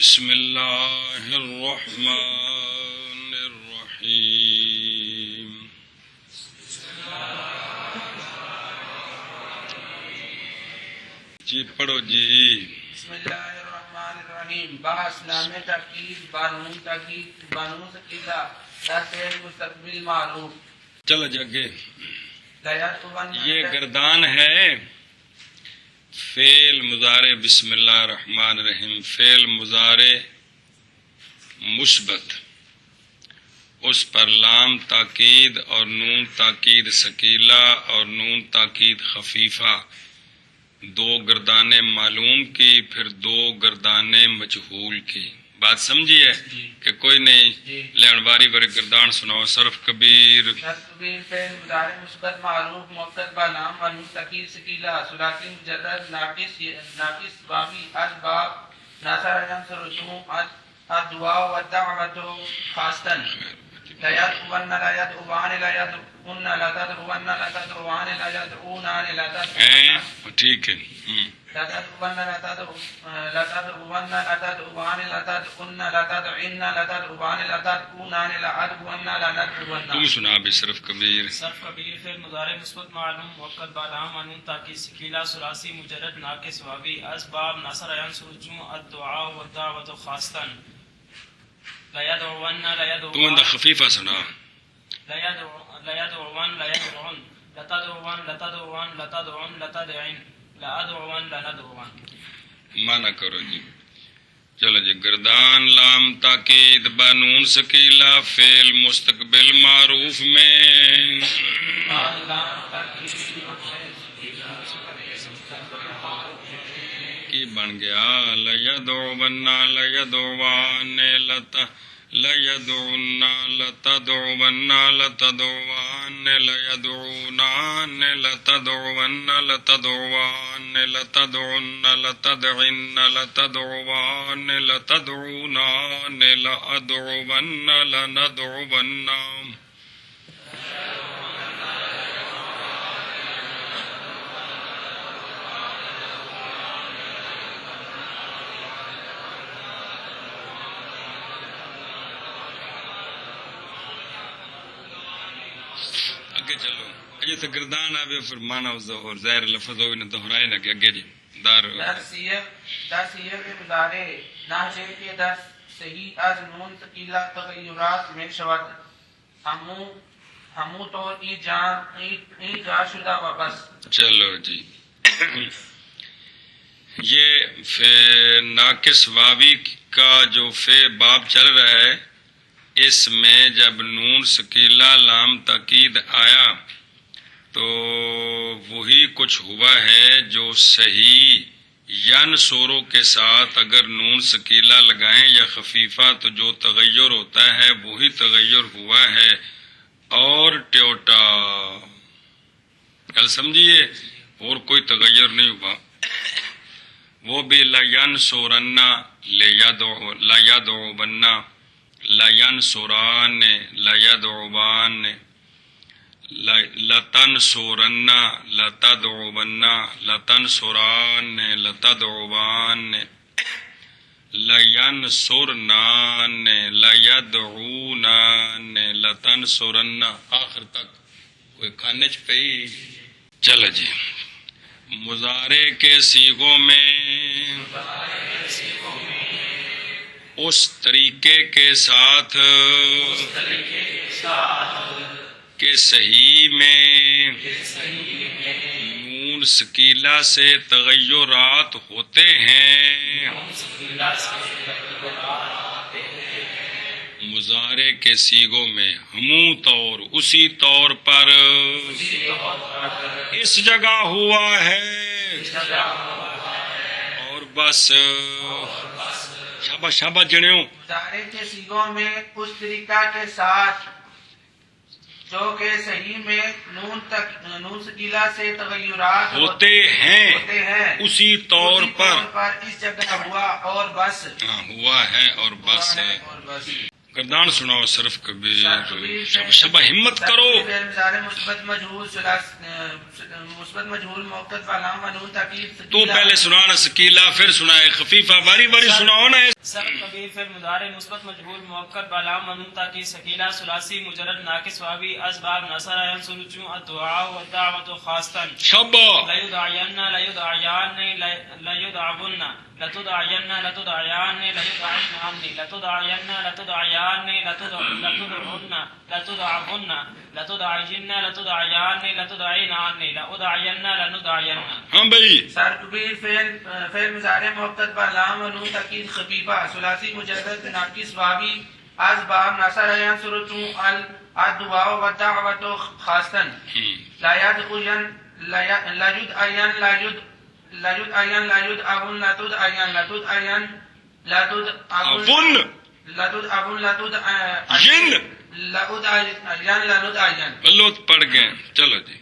بسم اللہ الرحمن الرحیم جی پڑھو جی۔ بسم اللہ الرحمن الرحیم۔ بحث نام تاکید بانون ثقیلہ تاثیر مستقبل معروف۔ چلو جگہ یہ گردان ہے فعل مضارع بسم اللہ الرحمن الرحیم، فعل مضارع مثبت، اس پر لام تاکید اور نون تاکید ثقیلہ اور نون تاکید خفیفہ، دو گردانیں معلوم کی، پھر دو گردانیں مجہول کی۔ بات سمجھی ہے کہ کوئی نہیں؟ لین باری باری گردان سناؤ۔ صرف کبیر فعل مضارع مثبت معروف مؤکد با لام اور نون تاکید ثقیلہ ثلاثی مجرد ناقص واوی الباب ناصر ینصر رسوم الدعاء والدعوة خاصتاً لا يدعون لا يدعوان لا يدعون لا تدعون لا تدعوان لا يدعونان لا تدعون، ٹھیک ہے۔ لا تدعون لا تدعون لا تدعون لا تدعوان لا تدعون لا تدعين لا تدعوان لا تدعونان لا أدعون لا ندعون۔ تم سنا بھی صرف کبیر۔ صرف کبیر فعل مضارع مثبت معلوم مؤکد با لام اور نون تاکید ثقیلہ ثلاثی مجرد ناقص واوی اسباب نصر ینصر جمع الدعاء والدعوة خاصتاً لا يدعون لا يدعون تم اندر خفیفہ سنا۔ لا يدعون لا يدعون لا تدعون لا تدعون لا تدعون لا تدعين لا ادعون لا ندعون۔ مانا کرو جی۔ چلو جی، گردان لام تاکید بانون ثقیلہ فعل مستقبل معروف میں کی بن گیا لیدعون لیدعوان لیدعون لتدعون لتدعوان لیدعونان لتدعون لتدعوان لتدعن لتدعن لتدعوان لتدعونان لأدعون لندعون۔ اگے چلو، اجے تو گردان آوے پھر مانا اور ظاہر لفظ ہوئے نہ دہرائے نہ کہ اگے جی دار درسیہ مضارع نحوے کے درس صحیح از نون ثقیلہ تغیرات میں شود ہمو تو ای جا شدہ و بس۔ چلو جی، یہ ناقص واوی کا جو فے باب چل رہا ہے، اس میں جب نون ثقیلہ لام تاکید آیا تو وہی کچھ ہوا ہے جو صحیح ین سوروں کے ساتھ اگر نون ثقیلہ لگائیں یا خفیفہ تو جو تغیر ہوتا ہے وہی تغیر ہوا ہے، اور ٹیوٹا کل سمجھیے اور کوئی تغیر نہیں ہوا۔ وہ بھی لین سورنا لا یدعونا لا ینصران لا یدعوان لتنصرن لتدعون لتنصران لتدعوان لینصرنان لیدعونان لتنصرن، آخر تک کوئی کھانے چ پئی۔ چلو جی، مضارع کے صیغوں میں اس طریقے کے ساتھ کہ صحیح میں نون ثقیلہ سے تغیرات ہوتے ہیں، مضارع کے صیغوں میں ہموں طور اسی طور پر اس جگہ ہوا ہے اور بس۔ شاباش شاباش جنیوں۔ مضارع کے صیغوں میں اس طریقہ کے ساتھ جو کہ صحیح میں نون ثقیلہ سے تغیرات ہوتے ہیں اسی طور پر اس جگہ ہوا اور بس۔ ہوا ہے اور بس ہے۔ گردان سناؤ صرف کبھی شبہ ہمت کرو. مثبت مجہول موقف علام و نون تاکید تو پہلے سنانا سکیلا پھر سنائے خفیفہ, باری باری سناؤ نا. سر کبیر فعل مضارع مثبت مجهول مؤکد علام منون تاکید ثقیلہ ثلاثی مجرد ناقص واوی اسباب نصر ینصر جو الدعاء والدعوة خاصتا شبہ لا يدعين لا يدعيان لا يدعون لا تدعين لا تدعيان لا يدعين لا تدعين لا تدعيان لا تدعون لا تدعون لا تدعين لا تدعيان لا تدعين لا ادعين لا ندعين. ہاں بھائی سر کبیر فعل مضارع موقف علام و نون تاکید خفیفہ ثلاثی مجرد ناقص واوی اسباب نصر ینصر جو الدعاء والدعوة خاصتا لا يدعين لا يدعين لا يدعين لا يدعون لا تدعين لا تدعين لا تدعون لا تدعون لا تدعين لا ادعين لا ندعين. بلوت پڑھ گئے. چلو جی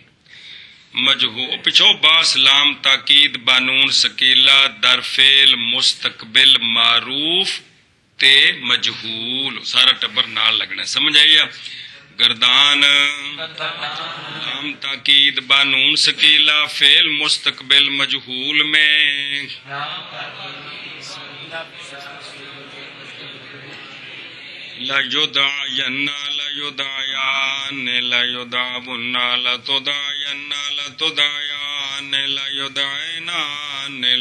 مجہول پچھو باس لام تاکید بانون سکیلا در فعل مستقبل معروف تے مجہول سارا ٹبر نال لگنا. سمجھ آئی؟ گردان لام تاکید بانون سکیلا فعل مستقبل مجہول میں لا يدعين لا يدعيان لا يدعون لا تدعين لا تدعيان لا يدعين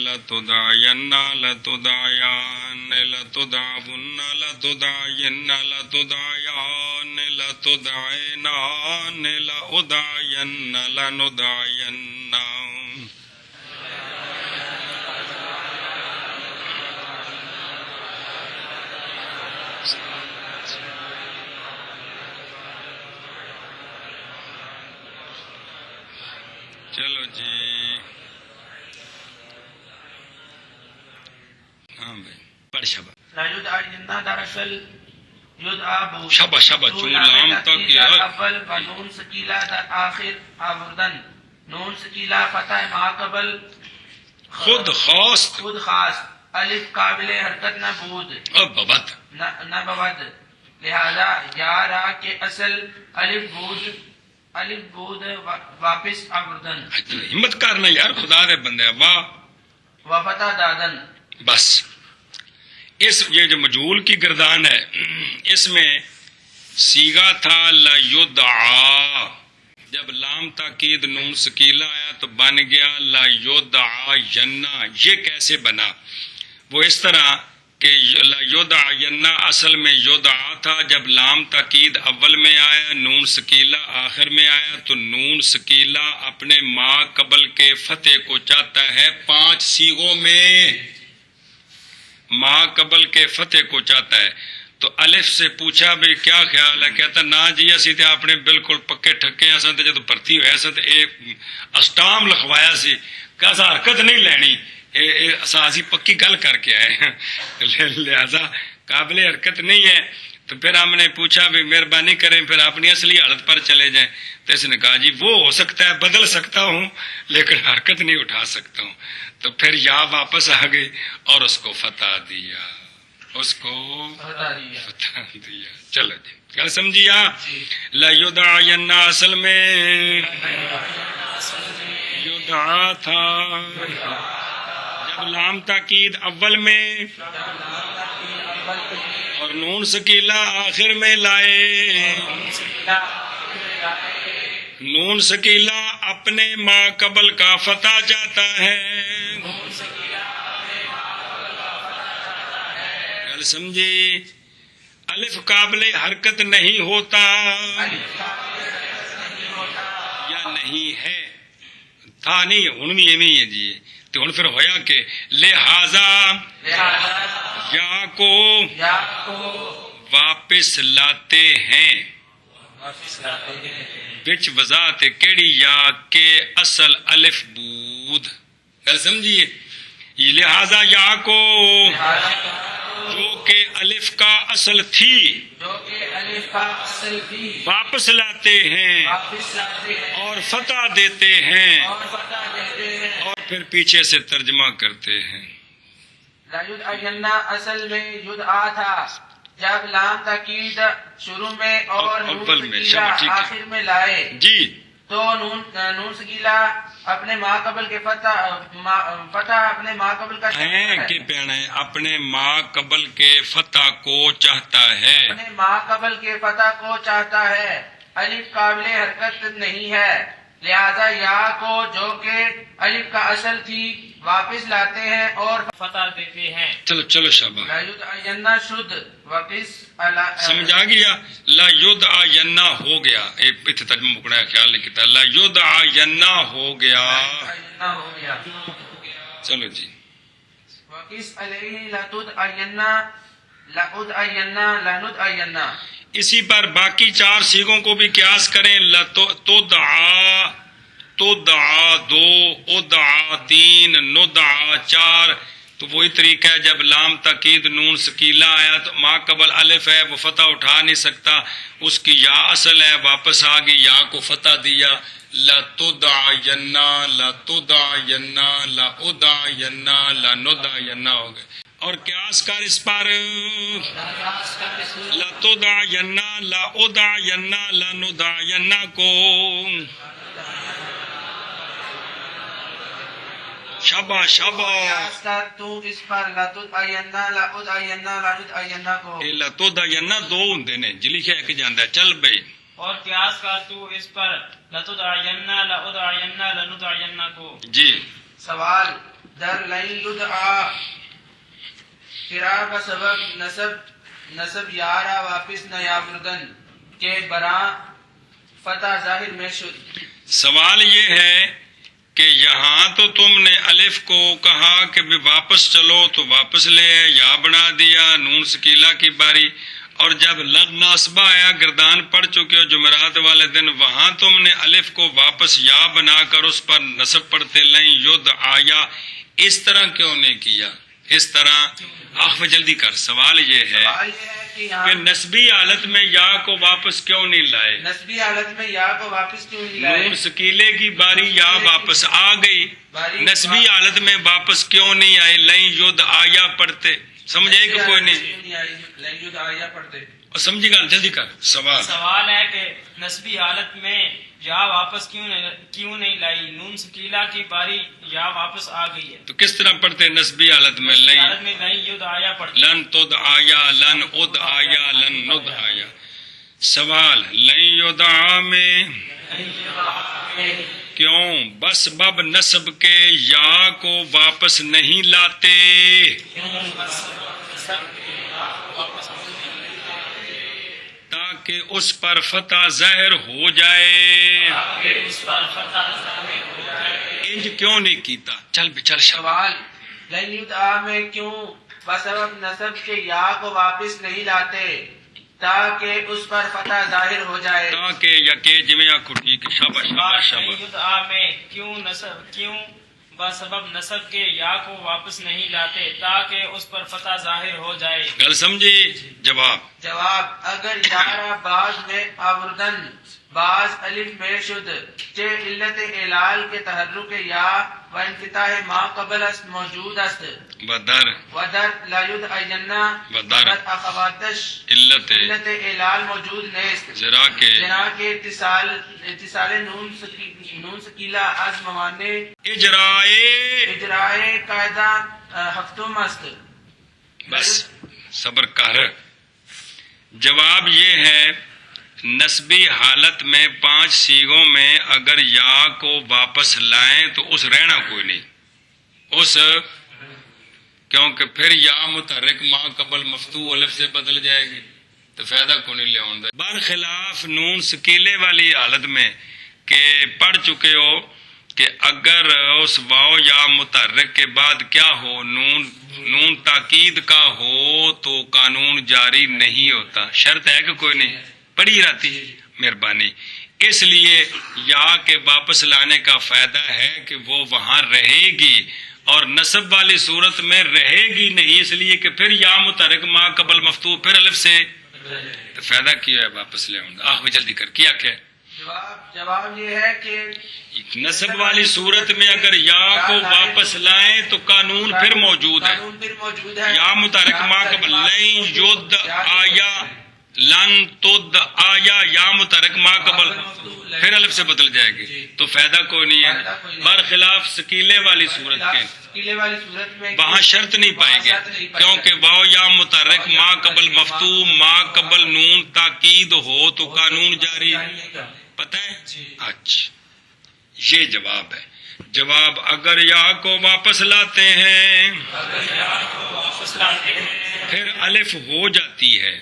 لا تدعين لا تدعيان لا تدعون لا تدعين لا تدعيان لا تدعين لا أدعين لا ندعين. چلو جی ہاں بھائی پڑھ شبہ لا يدعين دراصل يدعى شبہ شبہ چون لام تک یا اول و نون سکیلا در آخر آوردن نون سکیلا فتح ما قبل خود خواست خود خاص الف قابل حرکت نہ بود اب ببت نہ بود لہذا یا را کے اصل الف بود واپس آوردن. ہمت کرنا یار خدا دے بندے واہ و فتح دادن. بس اس یہ جو مجہول کی گردان ہے اس میں سیگا تھا لا یدعا, جب لام تاکید نون سکیلا آیا تو بن گیا لا یدعین. یہ کیسے بنا؟ وہ اس طرح کہ لا یدعین اصل میں یدعا تھا, جب لام تاکید اول میں آیا نون سکیلا آخر میں آیا تو نون سکیلا اپنے ما قبل کے فتح کو چاہتا ہے 5 سیغوں میں, ما قبل کے فتح کو چاہتا ہے. تو الف سے پوچھا بھی کیا خیال ہے, کہتا نا جی اسی تے اپنے بالکل پکے ٹھکے ہیں تے جدو بھرتی ہوئے سن تے ایک اسٹام لکھوایا سی کہ حرکت نہیں لینی, اسی پکی گل کر کے آئے ہیں لہذا قابل حرکت نہیں ہے. تو پھر ہم نے پوچھا بھی مہربانی کریں پھر اپنی اصلی حالت پر چلے جائیں. تو اس نے کہا جی وہ ہو سکتا ہے بدل سکتا ہوں لیکن حرکت نہیں اٹھا سکتا ہوں. تو پھر یا واپس آ گئی اور اس کو فتح دیا, اس کو فتح دیا. چلو جی کل سمجھیا؟ لا یدعین اصل میں یدعا تھا, جب لام تاکید اول میں اور نون سکیلا آخر میں لائے. نون سکیلا اپنے ما قبل کا فتح جاتا ہے. گل سمجھی؟ الف قابل حرکت نہیں ہوتا یا نہیں ہے, تھا نہیں ہن بھی ایویں ہے جی. تو ہن پھر ہویا کہ لہذا یا کو واپس لاتے ہیں. بچ وضاحت کیڑی یا کے اصل الف بود. گل سمجھیے؟ لہذا یا کو جو کہ الف کا اصل تھی واپس لاتے ہیں اور فتح دیتے ہیں اور پھر پیچھے سے ترجمہ کرتے ہیں. لا یدعین اصل میں یدعا تھا جب لام تاکید شروع میں اور نون اول میں، سکیلا ٹھیک ہے آخر میں لائے جی، تو نون سکیلا اپنے ما قبل کے فتح اپنے ما قبل کا ہیں کہ پینا ہے اپنے ماں قبل کے فتح کو چاہتا ہے. اپنے ما قبل کے فتح کو چاہتا ہے. الف قابل حرکت نہیں ہے، لہذا یا کو جو کہ الف کا اصل تھی واپس لاتے ہیں اور فتح دیتے ہیں. چلو شاباش، لا یدعینا شد وقس سمجھ آ گیا. لا یدعینا ہو گیا، ایک ترجمہ مکنا ہے، خیال نہیں کیتا. لا یدعینا ہو گیا. ہو گیا. چلو جی، وقس علیہ لتدعینا لندعینا. اسی پر باقی 4 سیغوں کو بھی قیاس کریں. تدعا 2، ادعا 3، ندعا 4. تو وہی طریقہ ہے، جب لام تاکید نون سکیلا آیا تو ما قبل الف ہے، وہ فتح اٹھا نہیں سکتا، اس کی یا اصل ہے، واپس آ گئی، یا کو فتح دیا. لتدعینا لتدعینا لادعینا لندعینا ہو گئے. اور قیاس کر اس پر لتدعینا لادعینا لندعینا کو. شاباش قیاس کر تو اس پر لتدعینا لادعینا لندعینا کو. لتدعینا 2 ہوندے نے، جی لکھا ایک جاندا ہے. چل بھائی، اور قیاس کر تو اس پر لتدعینا لادعینا لندعینا کو. جی سوال در لن یدعا قرار کا سبب نصب یارا واپس نہ یابردن کے برآں فتح ظاہر میں شد. سوال یہ ہے کہ یہاں تو تم نے الف کو کہا کہ بھی واپس چلو تو واپس لے آئے، یا بنا دیا، نون سکیلا کی باری. اور جب لن ناصبہ آیا، گردان پڑھ چکے ہو جمعرات والے دن، وہاں تم نے الف کو واپس یا بنا کر اس پر نصب پڑھتے لیں ید آیا. اس طرح کیوں نہیں کیا؟ اس طرح آخو جلدی کر. سوال یہ ہے سوال یہ ہے کہ کہ یہاں نسبی حالت میں یا کو واپس کیوں نہیں لائے؟ نسبی حالت میں یا کو واپس کیوں نہیں لائے؟ نون سکیلے کی باری یا واپس آ گئی، نسبی حالت میں واپس کیوں نہیں آئے؟ لیں ید آیا پڑھتے. سمجھے کہ کوئی نہیں؟ لن یدعا پڑھتے. اور سمجھے گا، جلدی کر. سوال ہے کہ نسبی حالت میں یا واپس کیوں نہیں لائی؟ نون سکیلا کی باری یا واپس آ گئی ہے، تو کس طرح پڑھتے نسبی حالت میں؟ نسبی لیں حالت میں لن یدعا پڑھتے. لن تد آیا، لن اد آیا، لن ند آیا. سوال لن یدعا میں کیوں بسبب نصب کے یا کو واپس نہیں لاتے؟ تاکہ اس پر فتح ظاہر ہو جائے. انج کیوں نہیں کیتا؟ چل سوال لن یدعا میں کیوں بسبب نصب کے یا کو واپس نہیں لاتے تاکہ اس پر فتح ظاہر ہو جائے. تاکہ یکے جویں آکھو ٹھیک ہے. شاباش شاباش شاباش. یدعا میں کیوں بسبب نصب کے یا کو واپس نہیں لاتے تاکہ اس پر فتح ظاہر ہو جائے. گل سمجھی؟ جواب اگر یارا بعض میں آوردن بعض الف میں شد چہ علت اعلال کے تحرک یا و انفتاح ما قبل است موجود است بدر ودر لا یدعینا ودر اخواتش علت اعلال موجود نیست ذرا کے اتصال نون سکیلا از موانے اجرائے قاعدہ ہفتم است. بس صبر کر. جواب یہ ہے نسبی حالت میں 5 سیغوں میں اگر یا کو واپس لائیں تو اس رہنا کوئی نہیں، اس کیونکہ پھر یا متحرک ما قبل مفتوح الف سے بدل جائے گی تو فائدہ کو نہیں لے آؤں. برخلاف نون سکیلے والی حالت میں کہ پڑھ چکے ہو کہ اگر اس واو یا متحرک کے بعد کیا ہو، نون تاکید کا ہو تو قانون جاری نہیں ہوتا. شرط ہے کہ کوئی نہیں، پڑھی رہتی. مہربانی. اس لیے یا کے واپس لانے کا فائدہ ہے کہ وہ وہاں رہے گی، اور نصب والی صورت میں رہے گی نہیں، اس لیے کہ پھر یا متحرک ما قبل مفتوح پھر الف سے تو فائدہ کیا ہے واپس لے آؤں. آخو جلدی کر. کیا جواب یہ ہے کہ نصب والی صورت میں اگر یا کو واپس لائیں تو قانون پھر موجود ہے. قانون پھر موجود ہے. یا متحرک ما قبل لن ید آیا لن تد آیا یا متحرک ما قبل پھر الف سے بدل جائے گی تو فائدہ کوئی نہیں ہے. برخلاف سکیلے والی صورت کے سکیلے والی صورت میں وہاں شرط نہیں پائے گی کیونکہ واو یا متحرک ما قبل مفتوح ما قبل نون تاکید ہو تو قانون جاری پتہ ہے. اچھا یہ جواب ہے. جواب اگر یا کو واپس لاتے ہیں پھر الف ہو جاتی ہے.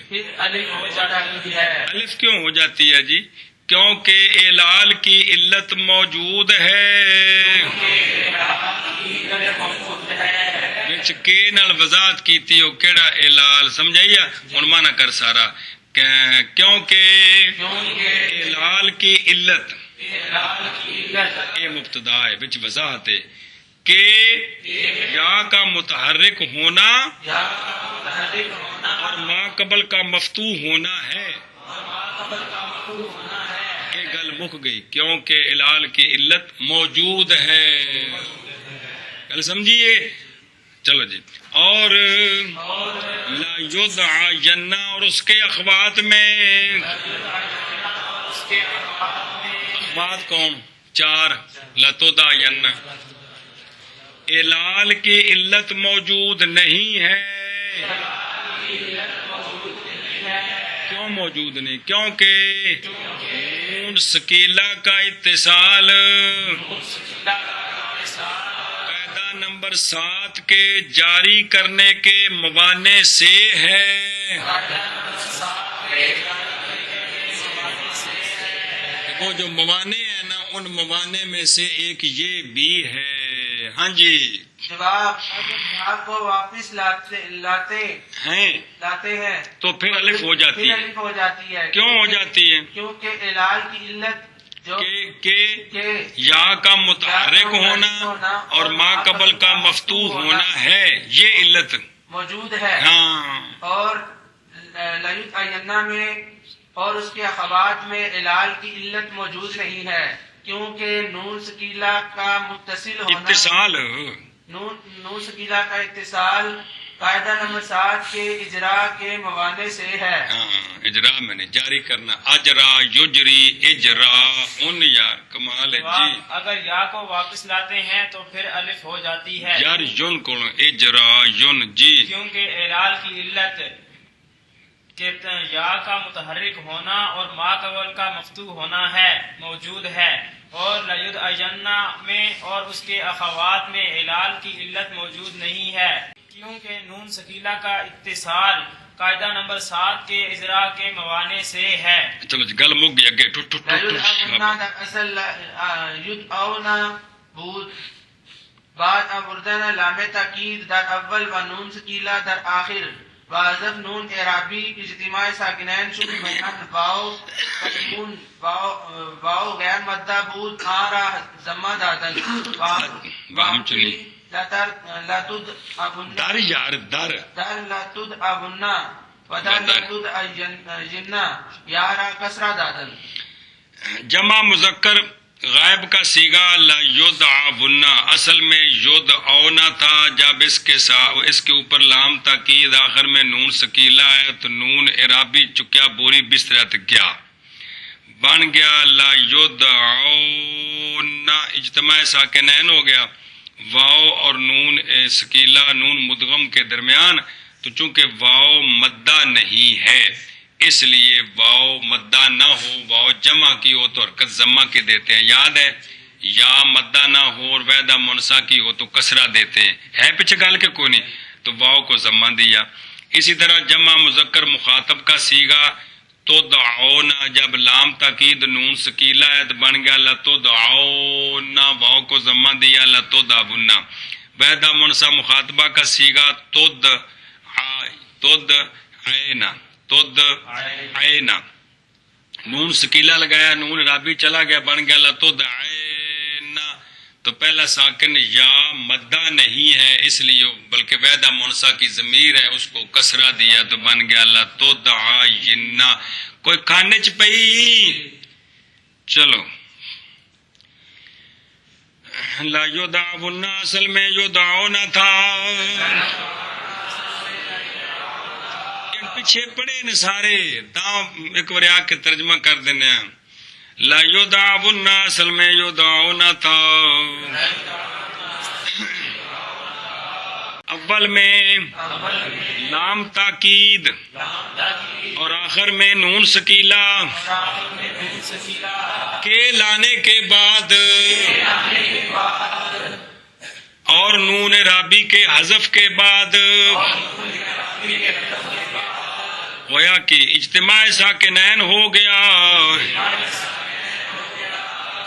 الف کیوں ہو جاتی ہے جی؟ کیونکہ اعلال کی علت موجود ہے. وچ کے نال وضاحت کیتی ہو کیڑا اعلال سمجھائیا ہن مانا کر سارا کیونکہ اعلال کی علت یہ مبتدا ہے وچ وضاحت ہے کہ یا کا متحرک ہونا اور ما قبل کا مفتوح ہونا ہے. یہ گل مک گئی کیونکہ اعلال کی علت موجود ہے. گل سمجھیے. چلو جی. اور لا یدعا جنہ اور اس کے اخوات میں اخوات کون؟ چار. لتدا ین اعلال کی علت موجود نہیں ہے. کیوں موجود نہیں؟ کیونکہ نون سکیلا کا اتصال قاعدہ نمبر 7 کے جاری کرنے کے موانع سے ہے. وہ جو موانع ہے نا ان موانع میں سے ایک یہ بھی ہے. ہاں جی. جواب اگر یا کو واپس لاتے ہیں تو پھر الف ہو جاتی ہے. الف ہو جاتی ہے. کیوں ہو جاتی ہے؟ کیونکہ اعلال کی علت جو کہ یا کا متحرک ہونا اور ما قبل کا مفتوح ہونا ہے یہ علت موجود ہے. ہاں. اور لیت اینا میں اور اس کے اخوات میں اعلال کی علت موجود نہیں ہے کیونکہ نون سکیلا کا متصل ہونا اتصال نون سکیلا کا اتصال قاعدہ نمبر 7 کے اجرا کے موانع سے ہے. اجرا میں نے جاری کرنا. اجرا یجری اجرا ان یار کمال ہے جی. اگر یا کو واپس لاتے ہیں تو پھر الف ہو جاتی ہے یار یون کون اجرا یون جی کیونکہ اعلال کی علت کہ یا کا متحرک ہونا اور ما قبل کا مفتوح ہونا ہے موجود ہے. اور لیود اینا میں اور اس کے اخوات میں اعلال کی علت موجود نہیں ہے کیونکہ نون سکیلا کا اتصال قاعدہ نمبر 7 کے اجرا کے موانع سے ہے. چلو جی گل مک گئی اگے ٹٹ ٹٹ اصل یدعونا بود بعد ابردنا لام تاکید در اول و نون سکیلا در آخر واضف نون اعرابی اجتماع ساکنین شد میان واو غیر مدہ بود آرا زمہ دادن وہم چلی لاتد ابنہ در یار در لاتد ابنہ ودر لاتد جنہ یارا کسرہ دادن. جمع مذکر غائب کا صیغہ لا یدعونا اصل میں یدعونا تھا. جب اس کے اوپر لام تاکید آخر میں نون سکیلا ہے تو نون اعرابی چکیا بوری بسترت گیا بن گیا لا یدعونا اجتماع ساکنین ہو گیا. واو اور نون سکیلا نون مدغم کے درمیان تو چونکہ واو مدہ نہیں ہے اس لیے واو مدہ نہ ہو واو جمع کی ہو تو حرکت ضمہ کے دیتے ہیں. یاد ہے یا مدہ نہ ہو اور وحدہ منسا کی ہو تو کسرہ دیتے ہیں. ہے پیچھے گال کے کوئی نہیں تو واو کو ضمہ دیا. اسی طرح جمع مذکر مخاطب کا صیغہ تدعونا جب لام تاکید نون سکیلا ہے تو بن گیا لتدعونا واو کو ضمہ دیا لتدعونا. وحدہ منسا مخاطبہ کا صیغہ تدعینا نون سکیلا لگایا نون رابی چلا گیا بن گیا لتدعینا. تو پہلا ساکن یا مدہ نہیں ہے اس لیے بلکہ وحدہ منسا کی ضمیر ہے اس کو کسرہ دیا تو بن گیا لتدعینا. کوئی کھانے چ پئی چلو لا یدعون اصل میں یدعون تھا، پیچھے پڑے نے سارے ایک بار آ کے ترجمہ کر دینا. لا یدعون اصل میں یدعون تھا، اول میں لام تاکید اور آخر میں نون سکیلا کے لانے کے بعد اور نون رابی کے حذف کے بعد گویا کہ اجتماع ساکنین ہو گیا.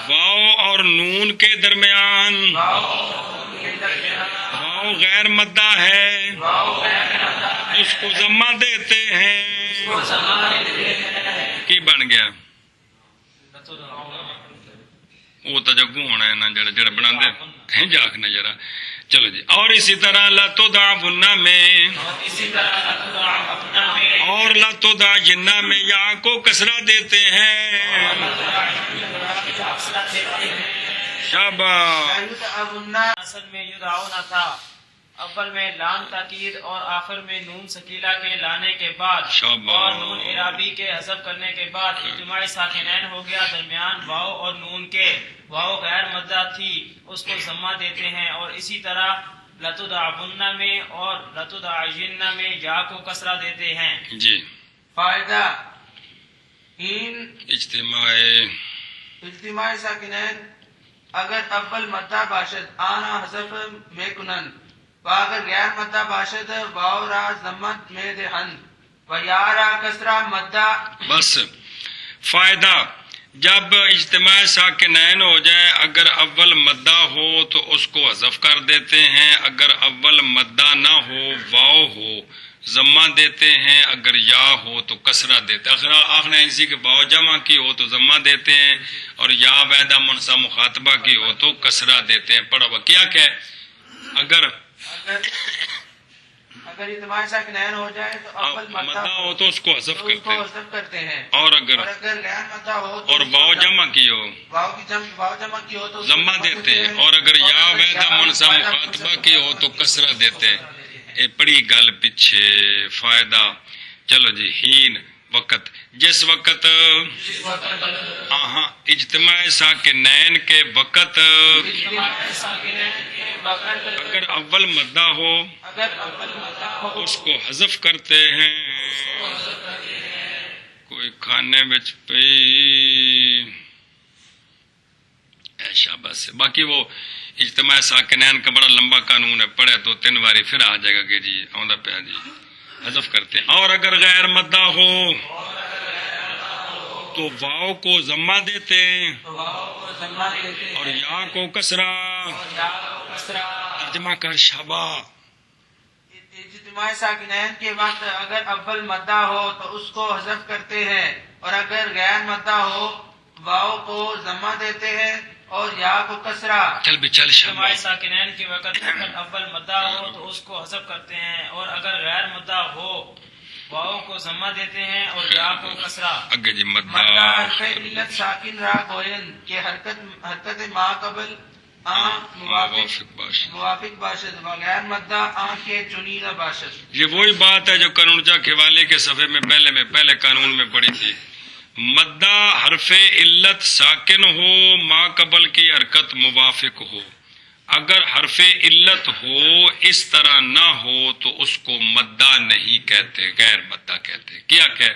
واو اور نون کے درمیان واو غیر مدہ ہے، اس کو ضمہ دیتے ہیں. کی بن گیا وہ تو جگو ہونا ہے نا جڑا بنا دے ہیں جاک نہ ذرا. چلو جی. اور اسی طرح لتدعون میں اور لتدعون میں یا کو کسرہ دیتے ہیں. شاباش. اصل میں یدعون تھا، اول میں لام تاکید اور آخر میں نون سکیلا کے لانے کے بعد اور نون اعرابی کے حذف کرنے کے بعد اجتماع ساکنین ہو گیا. درمیان واو اور نون کے واو غیر مدہ تھی، اس کو ضمہ دیتے ہیں. اور اسی طرح لتدعون میں اور لتدعین میں یا کو کسرہ دیتے ہیں. جی. فائدہ ہین اجتماع ساکنین اگر اول مدہ باشد آنا حذف میں کنن و اگر غیر مدہ باشد واو را ضمت میں دہن و یا را کسرہ مدہ. بس فائدہ جب اجتماع ساکنین ہو جائے، اگر اول مدہ ہو تو اس کو حذف کر دیتے ہیں، اگر اول مدہ نہ ہو واو ہو ضمہ دیتے ہیں، اگر یا ہو تو کسرہ دیتے ہیں. آخر ایسی کہ واو جمع کی ہو تو ضمہ دیتے ہیں اور یا واحدہ منصب مخاطبہ کی ہو تو کسرہ دیتے ہیں. پڑھو کیا کہ اگر اجتماع ساکنین ہو جائے تو اول مدہ ہو تو اس کو حذف کرتے ہیں اور اگر غیر مدہ ہو اور واو جمع کی ہو واو جمع کی ہو تو ضمہ دیتے ہیں اور اگر یا واحدہ منصب مخاطبہ کی ہو تو کسرہ دیتے ہیں. اے بڑی گل پیچھے فائدہ. چلو جی. ہین وقت جس وقت اجتماع ساکنین کے وقت اگر اول مدہ ہو اس کو حذف کرتے ہیں. کوئی کھانے بچ پئی شاباش. باقی وہ اجتماع ساکنین کا بڑا لمبا قانون ہے، پڑھے تو 3 باری پھر آ جائے گا کہ جی آؤں پیا جی حذف کرتے ہیں. اور اگر غیر مدہ ہو تو واو کو ضمہ دیتے ہیں اور یا کو کسرہ. ترجمہ کر شابا. اجتماع ساکنین کے وقت اگر اول مدہ ہو تو اس کو حذف کرتے ہیں اور اگر غیر مدہ ہو واو کو ضمہ دیتے ہیں اور یا کو کسرہ. چل بھی چل شابا. اجتماع ساکنین کے وقت اگر اول مدہ ہو تو اس کو حذف کرتے ہیں اور اگر غیر مدہ ہو واو کو ضمہ دیتے ہیں اور یا کو کسرہ. اگے جی مدہ حرف علت ساکن را گوین کہ حرکت ما قبل موافق باشد و غیر مدہ کے چنیدہ باشد. یہ وہی بات ہے جو قانونجہ کھوالے کے صفحے میں پہلے قانون میں پڑھی تھی. مدہ حرف علت ساکن ہو ما قبل کی حرکت موافق ہو. اگر حرف علت ہو اس طرح نہ ہو تو اس کو مدہ نہیں کہتے، غیر مدہ کہتے. کیا کہ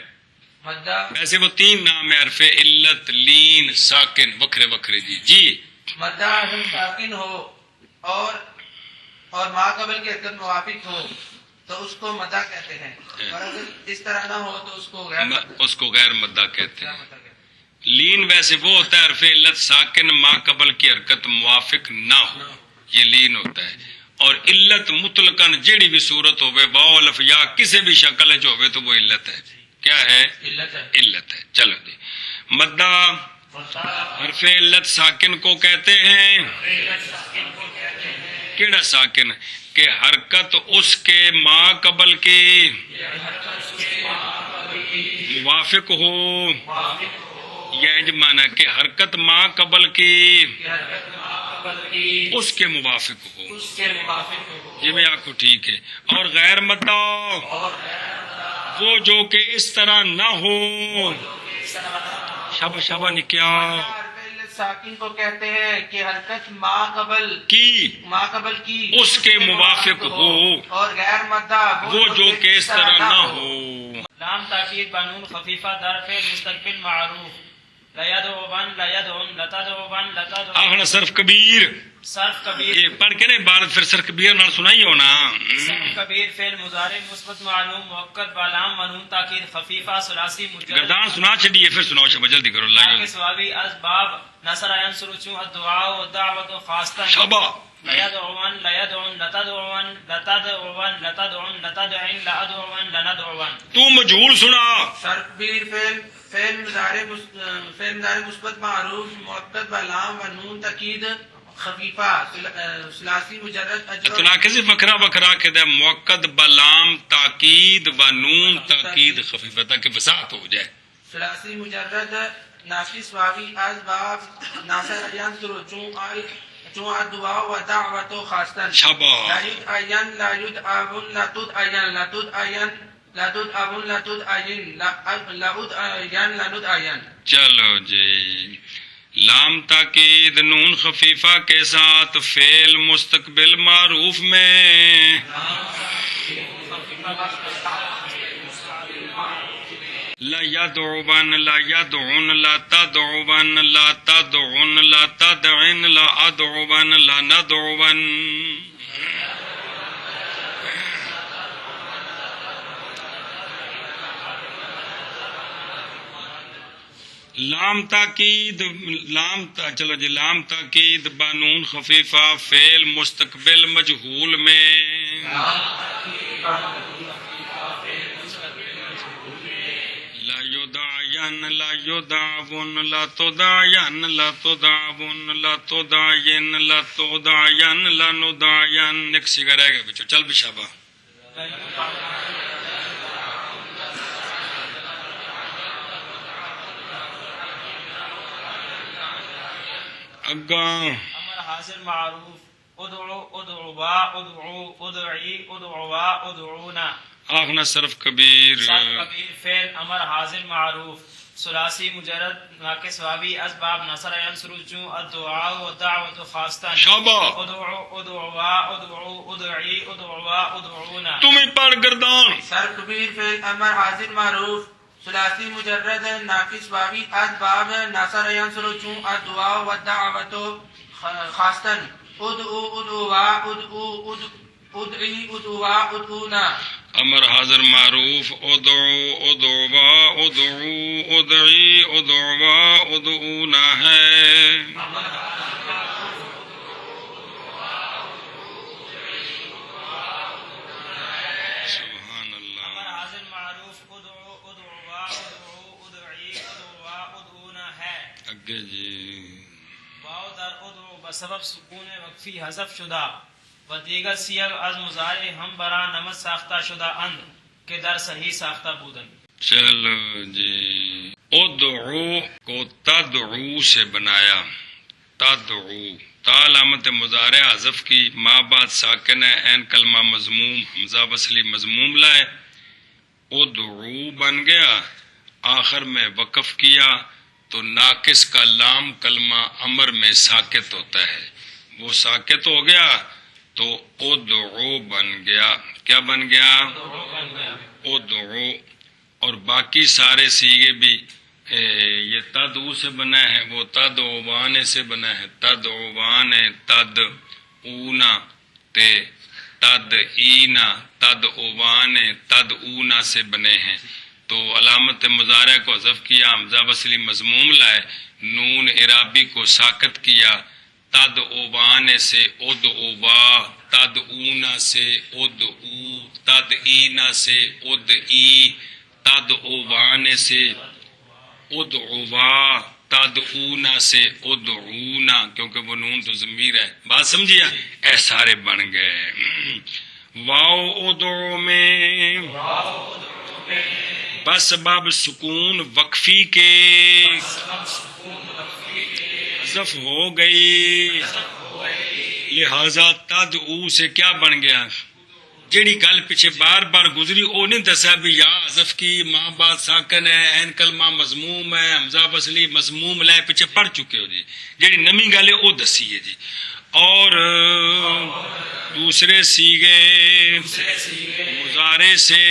مدہ ویسے وہ 3 نام ہے حرف علت لین ساکن وکھرے. جی مدہ حرف ساکن ہو اور ما قبل کی حرکت موافق ہو تو اس کو مدہ کہتے ہیں اور اگر اس طرح نہ ہو تو اس کو غیر مدہ کہتے ہیں. لین ویسے وہ ہوتا ہے حرف علت ساکن ما قبل کی حرکت موافق نہ ہو، یہ لین ہوتا ہے. اور علت مطلقاً جیڑی بھی صورت ہوئے واو الف یا کسی بھی شکل جو ہوئے تو وہ علت ہے. کیا ہے؟ علت ہے. چلو جی. مدہ حرف علت ساکن کو کہتے ہیں. کیڑا ساکن؟ کہ حرکت اس کے ما قبل کی موافق ہو یہ اجمانا کہ حرکت ما قبل کی کہ حرکت ما قبل کی اس کے موافق ہو، اس کے موافق ہو، جی میں آپ کو ٹھیک ہے. اور غیر مدہ اور وہ جو کہ اس طرح نہ ہو. شابہ نے کیا ساکن کو کہتے ہیں کہ حرکت ما قبل کی اس کے موافق ہو، اور غیر مدہ وہ جو کہ اس طرح نہ ہو. لام تاکید بنون خفیفہ در فعل مستقبل معروف لیدعون لیدعن لتدعون لتدعن. آخنا صرف کبیر صرف کبیر یہ پڑھ کے نہیں عبارت پھر صرف کبیر نال سنائی ہونا. صرف کبیر فعل مضارع مثبت معلوم موقت بلام منون تاکید خفیفہ ثلاثی مجرد گردان سنا چھڑیے پھر سناؤ شبہ جلدی کرو اللہ کے سوابی اسباب نصر ینصر چوں الدعاء والدعوت خاصتا شبہ لیدعون لیدعن لتدعون لتدعون لتدعن لتدعن لأدعون لندعون. تو مجھول سنا. صرف کبیر فعل مضارع مثبت معروف مؤکد بلام و نون تاکید خفیفہ ثلاثی مجرد اطلاع کسی بکرا بکرا کے دے موقد بلام تاکید و نون تاکید خفیفہ تاکہ وسعت ہو جائے. ثلاثی مجرد ناقص واوی از باب ناصر ینصر چون الدعاء و دعوت خاصتا. شابہ لا يدعين لا يدعون لا تدعين لا تدعين لا تدعون لا تدعين لا أدعين لا ندعين. چلو جی. لام تاکید نون خفیفہ کے ساتھ فعل مستقبل معروف میں لا يدعون لا يدعون لا تدعون لا تدعون لا تدعن لا أدعون لا ندعون. لام تاکید چلو جی لام تاکید بانون خفیفہ فعل مستقبل مجہول میں لا یدعین لا یدعون لا تدعین لا تدعون لا تدعین لا تدعین لا ندعین. ایک سیگا رہ گیا بچو چل بشابہ. امر حاصل معروف ادعو ادعوا ادعو ادعی ادعوا ادعونا. آخنا صرف کبیر صرف کبیر فعل امر حاصل معروف ثلاثی مجرد ناقص واوی اسباب نصر ینصر چوں الدعاء والدعوت خاصتا. شابہ ادعو ادعوا ادعو ادعی ادعوا ادعونا. تمہیں پڑھ گردان. صرف کبیر فعل امر حاضر معروف ثلاثی مجرد ناقص واوی اسباب ناصر ینصر چوں الدعاء والدعوت خاصتا. ادعو ادعوا ادعو ادعی ادعوا ادعونا. امر حاضر معروف ادعو ادعوا ادعو ادعی ادعوا ادعونا ہے. سبحان اللہ. امر حاصل معروف ادعو ادعوا ادعو ادعی ادعوا ادعونا ہے. اگے جی واو در ادعو بسبب سکون وقفی حذف شدہ و دیگر سیغ از مضارع ہم برا نمت ساختہ شدہ اند کہ در صحیح ساختہ بودن. چلو جی. ادعو کو تدعو سے بنایا. تدعو تا علامت مضارع حذف کی ما بعد ساکن ہے عین کلمہ مضموم حمزہ وصلی مضموم لائے. ادعو بن گیا آخر میں وقف کیا تو ناقص کا لام کلمہ امر میں ساکت ہوتا ہے. وہ ساکت ہو گیا تو ادعو بن گیا. کیا بن گیا؟ ادعو. اور باقی سارے سیغے بھی یہ تدعو سے بنا ہے، وہ تدعوان سے بنا ہے. تدعوان تدعونا تے تدعینا تدعوان تدعونا سے بنے ہیں. تو علامت مضارع کو حذف کیا، حمزہ وصلی مضموم لائے، نون اعرابی کو ساکت کیا. تدعوان سے ادعوا، تدعونا سے ادعو، تدعینا سے ادعی، تدعوان سے ادعوا، تدعونا سے ادعونا، کیونکہ وہ نون تو ضمیر ہے. بات سمجھیا؟ اے سارے بن گئے. واو ادعو میں بسبب سکون وقفی کے حذف ہو گئی، لہذا تدعو سے کیا بن گیا؟ جیڑی گل پیچھے بار بار گزری وہ نہیں دسا بھی یا حذف کی ماں بعد ساکن ہے، عین کلمہ مضموم ہے، حمزہ وصلی مضموم لے پیچھے پڑھ چکے ہو جی، جیڑی نمی گل ہے وہ دسی ہے جی۔ اور دوسرے سیغے مضارع سے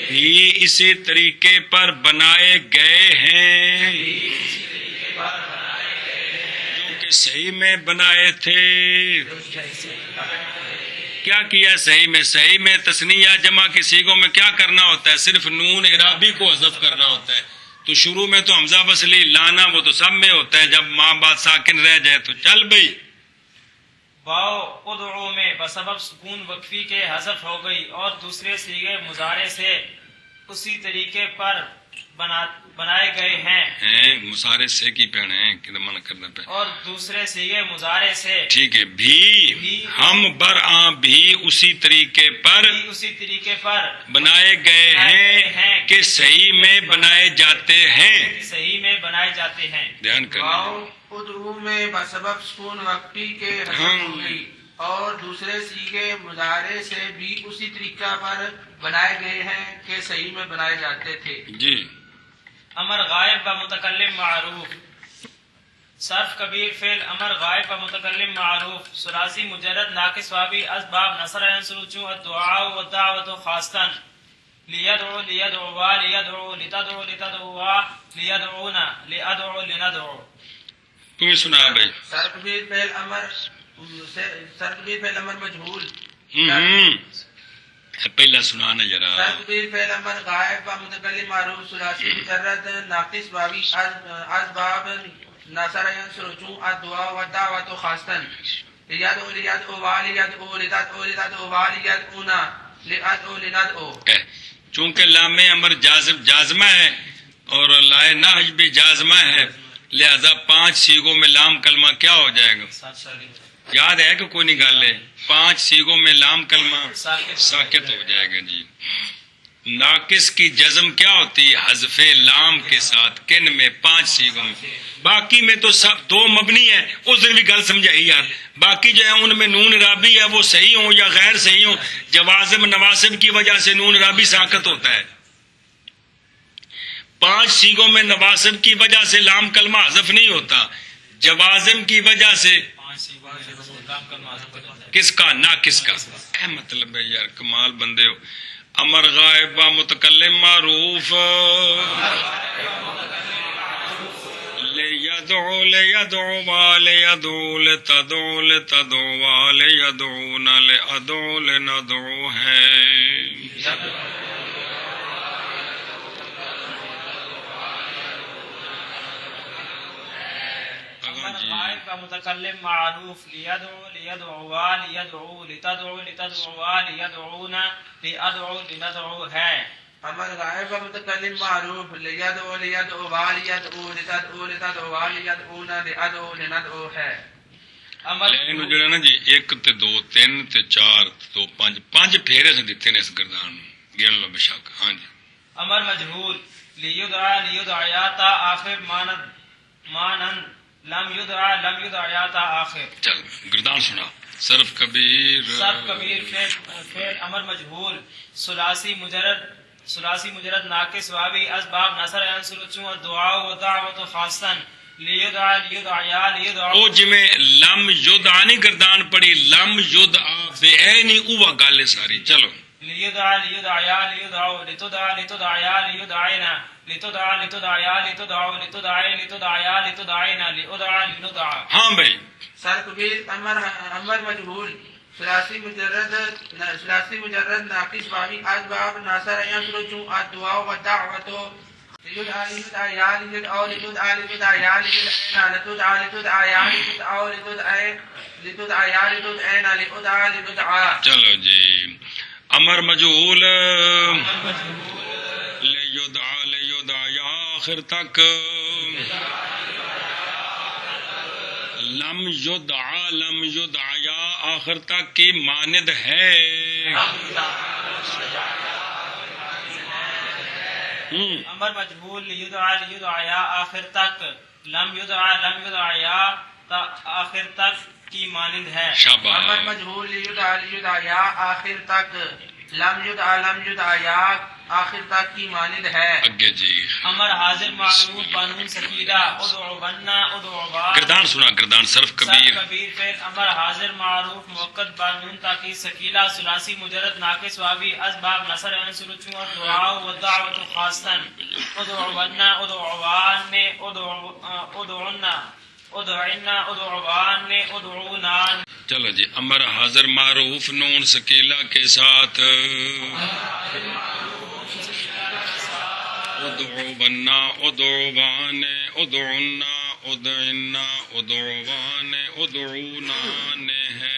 بھی اسی طریقے پر بنائے گئے ہیں جو کہ صحیح میں بنائے تھے۔ کیا کیا صحیح میں؟ صحیح میں تثنیہ جمع کی سیغوں میں کیا کرنا ہوتا ہے؟ صرف نون اعرابی کو حذف کرنا ہوتا ہے۔ تو شروع میں تو حمزہ وصلی لانا وہ تو سب میں ہوتا ہے، جب ماں بعد ساکن رہ جائے تو چل بھئی۔ واو ادعو میں بسبب سکون وقفی کے حذف ہو گئی، اور دوسرے صیغے مضارع سے اسی طریقے پر بنائے گئے ہیں۔ مصارع سے کی پہنے ہیں کہ من کرنا پہ، اور دوسرے صیغے مضارع سے ٹھیک ہے، بھی ہم برآں بھی اسی طریقے پر بنائے گئے ہیں کہ صحیح میں بنائے جاتے ہیں، صحیح میں بنائے جاتے ہیں۔ دھیان کرنا۔ ادعو میں بسبب سکون وقفی کے حذف ہو گئی، اور دوسرے صیغے مضارع سے بھی اسی طریقہ پر بنائے گئے ہیں کہ صحیح میں بنائے جاتے تھے۔ جی امر غائب و متکلم معروف، صرف کبیر فعل امر غائب و متکلم معروف، ثلاثی مجرد ناقص واوی اسباب نصر ینصر چوں الدعاء والدعوۃ خاصتاً، لیدعو لیدعوا لیدعو لتدعو لتدعوا لیدعونا لادعو لندعو۔ تمہیں سنا بھائی۔ سرکبیر فعل امر مجہول، پہلا سنانا ذرا۔ تکبیر فعل امر غائب و متکلم معروف، ثلاثی مجرد ناقص واوی اسباب نصر ینصر چوں الدعاء والدعوۃ خاصتاً، لیدعو لیدعوا لیدعو لتدعو لتدعوا لیدعونا لادعو لندعو۔ چونکہ لام امر جازمہ ہے اور لائے نہج بھی جازمہ ہے، لہذا 5 صیغوں میں لام کلمہ کیا ہو جائے گا؟ یاد ہے کہ کوئی نہیں گل ہے؟ 5 صیغوں میں لام کلمہ ساکت ہو جائے گا جی۔ ناقص کی جزم کیا ہوتی ہے؟ حذف لام کے ساتھ، کن میں؟ 5 صیغوں میں۔ باقی میں تو سب 2 مبنی ہے، اس دن بھی گل سمجھائی یار۔ باقی جو ہے ان میں نون رابی ہے، وہ صحیح ہوں یا غیر صحیح ہوں، جوازم نواسب کی وجہ سے نون رابی ساکت ہوتا ہے۔ 5 صیغوں میں نواسب کی وجہ سے لام کلمہ حذف نہیں ہوتا، جوازم کی وجہ سے کس کا؟ ناقص کا۔ اے مطلب ہے یار، کمال بندے ہو۔ امر غائب و متکلم معروف، لیدعو لیدعوا لیدعو لتدعو لتدعوا لیدعونا لادعو لندعو ہے۔ غائب کا متکلم معروف، لیدعو لیدعوا لیدعو لتدعو لتدعوا لیدعونا لادعو لندعو ہے۔ امر غائب و متکلم معروف، لیدعو لیدعوا لیدعو لتدعو لتدعوا لیدعونا لادعو لندعو ہے۔ لیکن جڑا نا جی 1 تے 2 3 تے 4 2 5 پھیرے سے دیتے نے اس گردان میں، گن لو بے شک۔ ہاں جی۔ امر مجہول، لیدعا لیدعیا تا آخر مانند لم یدعا لم یدعیا تا آخر۔ چل گردان سنا۔ صرف کبیر فعل امر مجہول، ثلاثی مجرد ناقص واوی اسباب نصر ینصر چوں الدعاء والدعوۃ خاصتاً، لیدعا لیدعیا لیدعو۔ او جویں لم یدعا نہیں گردان پڑی، لم یدعا بے عینی اوہ گل ساری۔ چلو لیدعا لیدعیا لیدعو لتدعا لتدعیا لیدعینا لتدعا لتدعیا لتدعو لتدعی لتدعیا لتدعینا لادعا لندعا۔ ہاں بھائی۔ سرکبیر امر مجہول، ثلاثی مجرد ناقص واوی اسباب ناصر ینصر چوں الدعاء والدعوۃ، لیدعا لیدعیا لیدعو لتدعا لتدعیا لتدعینا لتدعا لتدعیا لتدعو لتدعیا لتدعینا لادعا لندعا۔ چلو جی۔ امر مجہول، لیدعا لیدعیا آخر تک، لم یدعیا آخر تک کی ماند ہے۔ امر مجهول لیدعا آخر تک، لم یدعا تا آخر تک کی مانند ہے. امر شاباش. مجهول لیدعا یا آخر تک، لم یدعا یا آخر تک کی مانند ہے. اگے جی امر حاضر معروف بانون سکیلا ادعو بنا ادعو با. گردان سنا، گردان صرف کبیر. کبیر فعل امر حاضر معروف موقت بانون تاکید سکیلا ثلاثی مجرد ناقص واوی از باب نصر عنصر چون دعا و دعوت خاصتن ادعو بنا ادعوان ادعونا ادعونا ادعوان ادعونان. چلو جی امر حاضر معروف نون سکیلا کے ساتھ ادعو بنا ادعوان ادعونا ادعنا ادعوان ادعونان ہے.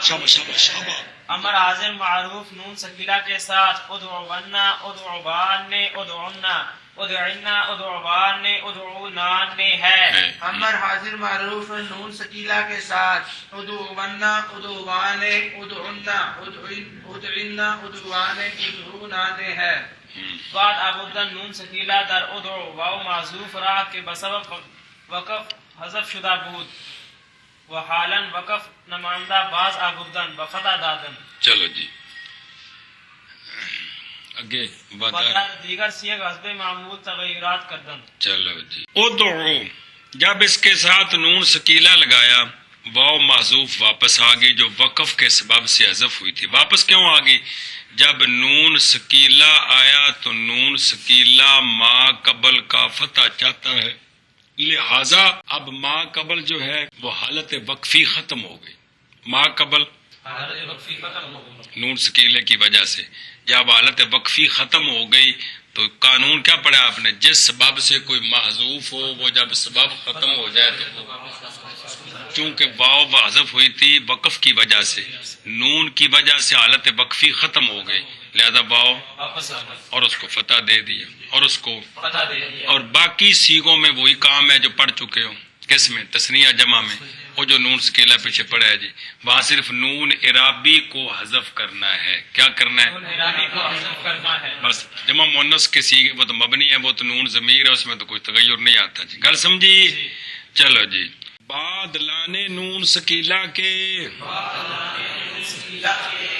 شاباش شاباش شاباش. امر حاضر معروف نون سکیلا کے ساتھ ادعونا ادعوان ادعونا ادعنا ادعوان ادعونان ہے. امر حاضر معروف نون سکیلا کے ساتھ ادعونا ادعوان ادعنا ادعنا ادعوان ادعونان ہے. بعد ابودن نون سکیلا در ادعو واو معذوف راہ کے بسبب وقف حذف شدہ بود و حالاً وقف نمائندہ باز آبودن بفتح دادن. چلو جی اگے بتا. دیگر سیغ حسب معمول تغیرات کردن. چلو جی ادعو جب اس کے ساتھ نون سکیلا لگایا واو محذوف واپس آ گئی جو وقف کے سبب سے حذف ہوئی تھی. واپس کیوں آ گئی؟ جب نون سکیلا آیا تو نون سکیلا ما قبل کا فتح چاہتا ہے، لہذا اب ما قبل جو ہے وہ حالت وقفی ختم ہو گئی. ما قبل نون سکیلے کی وجہ سے جب حالت وقفی ختم ہو گئی تو قانون کیا پڑھا آپ نے؟ جس سبب سے کوئی محذوف ہو وہ جب سبب ختم ہو جائے تو چونکہ واو حذف ہوئی تھی وقف کی وجہ سے، نون کی وجہ سے حالت وقفی ختم ہو گئی، لہذا واو اور اس کو فتح دے دیا اور اس کو اور باقی سیغوں میں وہی کام ہے جو پڑھ چکے ہو. کس میں؟ تثنیہ جمع میں. وہ جو نون سکیلا پیچھے پڑا ہے جی وہاں صرف نون اعرابی کو حذف کرنا ہے. کیا کرنا ہے؟ بس جمع مؤنث کے سیغے وہ تو مبنی ہے، وہ تو نون ضمیر ہے، اس میں تو کوئی تغیر نہیں آتا جی. گل سمجھی؟ چلو جی بعد لانے نون سکیلا کے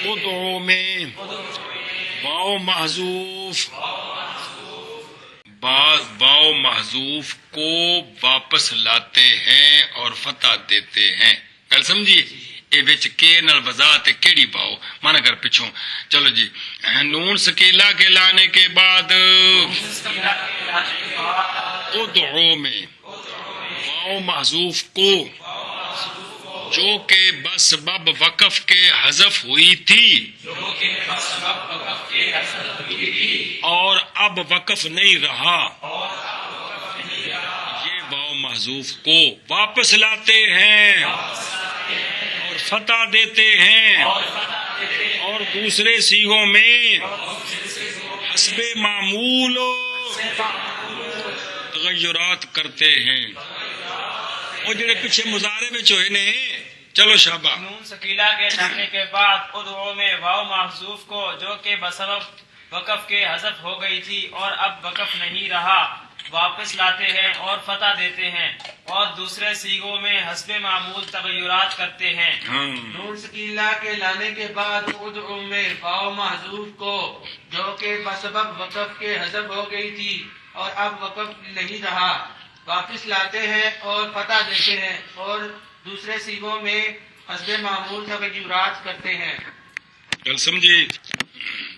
ادعو میں واو محذوف واو محذوف کو واپس لاتے ہیں اور فتح دیتے ہیں. گل سمجھی؟ اے وچ کے نال وضاحت ہے کیڑی پاؤ مانا کر پچھوں. چلو جی نون سکیلا کے لانے کے بعد ادعو میں واو محذوف کو جو کہ بسبب وقف کے حذف ہوئی تھی اور اب وقف نہیں رہا، یہ واو محذوف کو واپس لاتے ہیں اور فتح دیتے ہیں اور دوسرے سیغوں میں حسب معمول تغیرات کرتے ہیں. وہ جڑے پیچھے مضارع میں ہوئے نے. چلو شابہ. نون سکیلا کے لانے کے بعد ادعو میں واو محذوف کو جو کہ بسبب وقف کے حذف ہو گئی تھی اور اب وقف نہیں رہا واپس لاتے ہیں اور فتح دیتے ہیں اور دوسرے سیغوں میں حسب معمول تغیرات کرتے ہیں. نون سکیلا کے لانے کے بعد ادعو میں واو محذوف کو جو کہ بسبب وقف کے حذف ہو گئی تھی اور اب وقف نہیں رہا واپس لاتے ہیں اور فتح دیتے ہیں اور دوسرے سیغوں میں حسب معمول تغیرات کرتے ہیں. گل سمجھی؟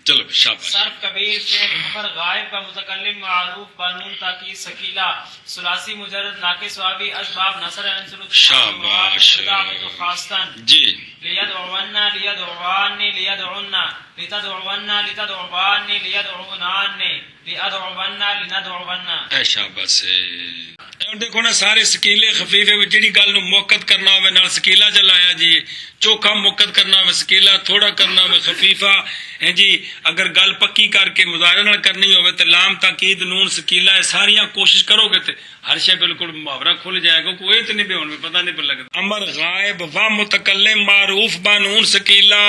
چلو شاباش. صرف کبیر سے خبر غائب کا متکلم معروف بانون تاکید سکیلا ثلاثی مجرد ناقص واوی اسباب نصر عنصر شاباش خاصتن جی. لیدعونا لیدعوانی لیدعونا لتدعونا لتدعوانی لیدعونانی لیدعونا لندعونا. اے شاباش. ਹੁਣ ਦੇਖੋ ਨਾ ਸਾਰੇ ਸਕੀਲੇ ਖਫੀਫੇ ਵਿੱਚ ਜਿਹੜੀ ਗੱਲ ਨੂੰ ਮੁਅੱਕਦ ਕਰਨਾ ਹੋਵੇ ਨਾਲ ਸਕੀਲਾ ਚ ਲਾਇਆ ਜੀ, ਚੋਖਾ ਮੁਅੱਕਦ ਕਰਨਾ ਹੋਵੇ ਸਕੀਲਾ, ਥੋੜਾ ਕਰਨਾ ਹੋਵੇ ਖਫੀਫਾ ਹੈ ਜੀ। ਅਗਰ ਗੱਲ ਪੱਕੀ ਕਰਕੇ ਮੁਜ਼ਾਹਰੇ ਨਾਲ ਕਰਨੀ ਹੋਵੇ تو لام تاکید نون سکیلا ہے، ساریاں کوشش کرو گے تو ہر شے بالکل محاورہ کھل جائے گا، کوئی تو نہیں بھی میں پتہ نہیں پہ لگتا۔ امر غائب و متکلم معروف بانون سکیلا،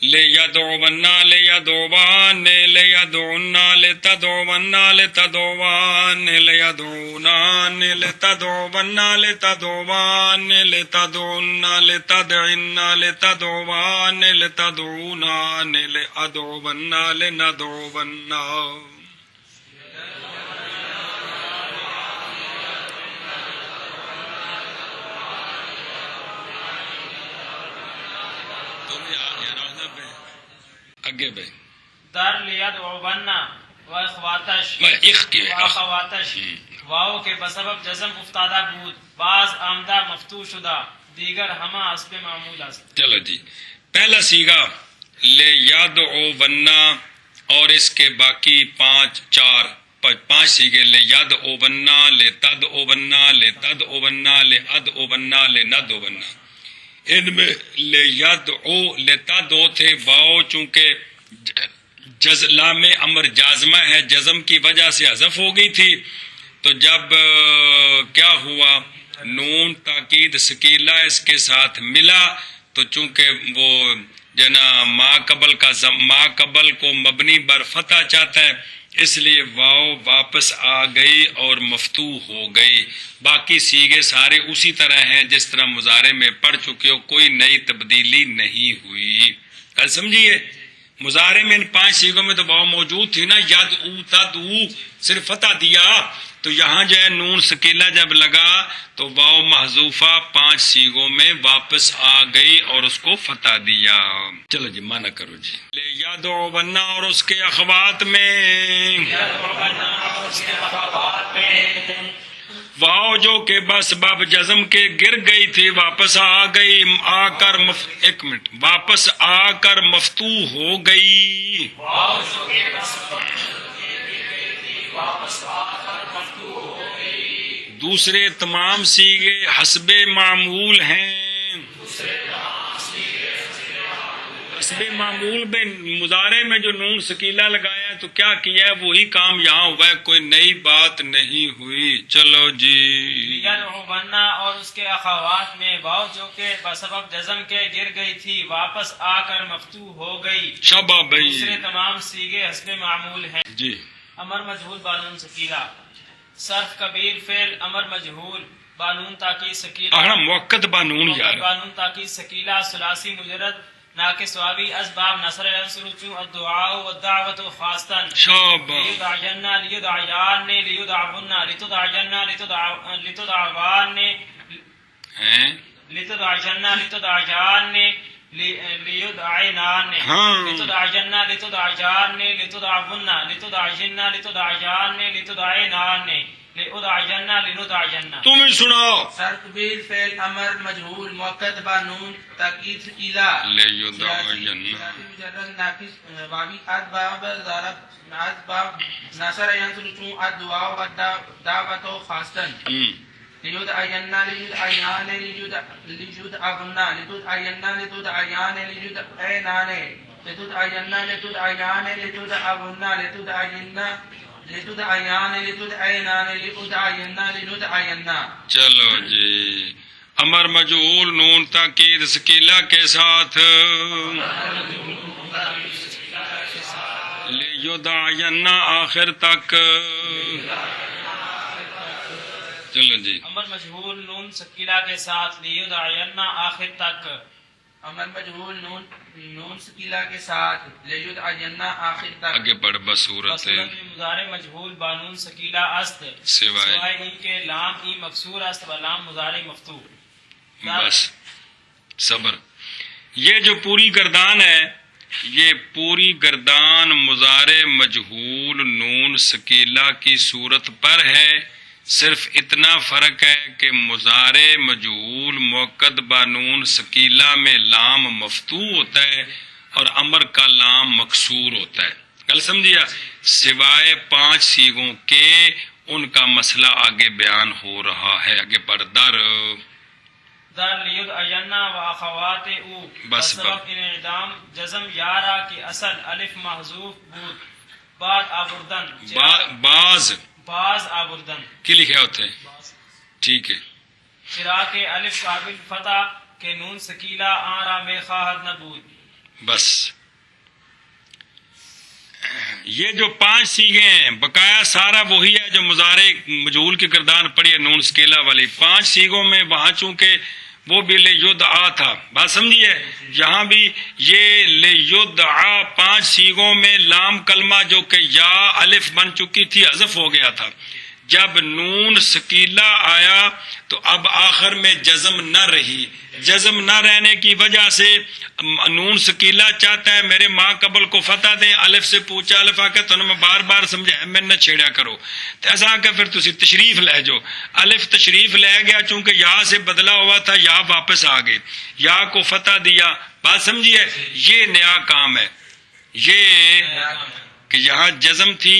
لے یدعونا لے یدعوان لے یدعونا لے تدعونا لے تدعوان لے یدعونا لے تدعونا لے تدعوان لے تدعونا لے تدعنا لے تدعوان لے تدعونا لے ادعونا لے ندعونا۔ آگے بھائی در لیدعونا و اخواتش واو کے بسبب جزم افتادہ بود، بعض آمدہ مفتوح شدہ، دیگر ہما حسب معمول است۔ چلو جی، پہلا سیگا لے یدعونا اور اس کے باقی پانچ سیگے لے یدعونا لے تدعونا لے تدعونا لے ادعونا لے ندعونا۔ ان میں لے یدعو لے تدعو تھے، واو چونکہ لام امر جازمہ ہے، جزم کی وجہ سے حذف ہو گئی تھی، تو جب کیا ہوا نون تاکید سکیلا اس کے ساتھ ملا تو چونکہ وہ جنا ما قبل کو مبنی بر فتح چاہتا ہے، اس لیے واو واپس آ گئی اور مفتوح ہو گئی۔ باقی سیگے سارے اسی طرح ہیں جس طرح مضارع میں پڑھ چکے ہو، کوئی نئی تبدیلی نہیں ہوئی۔ کل سمجھیے مضارع میں ان 5 سیگوں میں تو واو موجود تھی نا، ید او تد او صرف فتح دیا، تو یہاں جو ہے نون سکیلا جب لگا تو واو محذوفہ 5 سیگوں میں واپس آ گئی اور اس کو فتح دیا۔ چلو جی مانا کرو جی، لے یدعونا اور اس کے اخوات میں واو جو کہ بس باب جزم کے گر گئی تھی واپس آ گئی، ایک منٹ، واپس آ کر مفتوح ہو گئی۔ دوسرے تمام سیغے حسب معمول ہیں، حسب معمول میں مضارع میں جو نون سکیلا لگایا ہے تو کیا کیا ہے وہی کام یہاں ہوا ہے، کوئی نئی بات نہیں ہوئی۔ چلو جی، لیدعونا اور اس کے اخوات میں واو جو کہ بسبب جزم کے گر گئی تھی واپس آ کر مفتوح ہو گئی۔ شاباش بھائی، دوسرے تمام سیغے حسب معمول ہیں۔ جی، امر مجہول بانون سکیلا، صرف کبیر فعل امر مجہول بانون تاکید سکیلا، موقت بانون یار، بانون تاکید سکیلا ثلاثی مجرد ناقص واوی اسباب نصر ینصر چون الدعاء والدعوت خاصتاً شاباش، لیدعینا لیدعیان لیدعونا لتدعینا لتدعوان لتدعینا لتدعیان لیدعینان لتدعینا لتدعیان لتدعونا لتدعینا لتدعیان لتدعینان لأدعینا لندعینا۔ تم ہی سناؤ۔ سرکبیر فعل امر مجہول موقت بانون تاکید سکیلا، لے یدعینا مجرد ناقص واوی اسباب نصر ینصر چون الدعاء والدعوت خاصتاً لیدعینا لیدعیان لیدعونا لتدعینا لتدعیان لیدعینان لتدعینا لتدعیان لتدعونا لتدعینا لتدعیان لتدعینان لتدعینا لندعینا۔ چلو جی، امر مجہول نون تاکید سکیلا کے ساتھ لیدعینا آخر تک۔ چلو جی، امر مجہول نون سکیلا کے ساتھ لیدعینا آخر تک، امر مجہول نون سکیلا کے ساتھ لیدعینا آخر تک۔ آگے پڑھ بصورت مضارع مجہول بانون سکیلا است سوائے ای کے لام ای مکسور است و لام مضارع مفتوح۔ بس صبر، یہ جو پوری گردان ہے یہ پوری گردان مضارع مجہول نون سکیلا کی صورت پر ہے، صرف اتنا فرق ہے کہ مضارع مجہول موقد بانون سکیلا میں لام مفتوح ہوتا ہے اور امر کا لام مکسور ہوتا ہے. کل سمجھیا؟ سوائے 5 سیغوں کے ان کا مسئلہ آگے بیان ہو رہا ہے. آگے پڑھ. در لیدعینا و اخوات او بس سبب انعدام جزم یارا کی اصل الف محذوف بود بعد آوردن باز آوردن کی لکھا ہوتا ہے؟ ٹھیک ہے. چرا کے الف قابل فتح کے نون سکیلا آرا میں خواہد نبود. بس یہ جو 5 سیغے ہیں بقایا سارا وہی ہے جو مضارع مجہول کی کردار پڑی ہے نون سکیلا والی. 5 سیغوں میں وہاں چونکہ وہ بھی لیدعا تھا. بات سمجھیے؟ یہاں بھی یہ لیدعا 5 سیغوں میں لام کلمہ جو کہ یا الف بن چکی تھی حذف ہو گیا تھا. جب نون سکیلا آیا تو اب آخر میں جزم نہ رہی. جزم نہ رہنے کی وجہ سے نون سکیلا چاہتا ہے میرے ماں قبل کو فتح دیں. الف سے پوچھا, الف آ کے تمہیں میں بار بار سمجھا میں نہ چھیڑا کرو. تو ایسا آ کے پھر تسی تشریف لے جو. الف تشریف لے گیا چونکہ یا سے بدلا ہوا تھا, یا واپس آ گئے, یا کو فتح دیا. بات سمجھیے؟ یہ نیا کام ہے. یہ کہ یہاں جزم تھی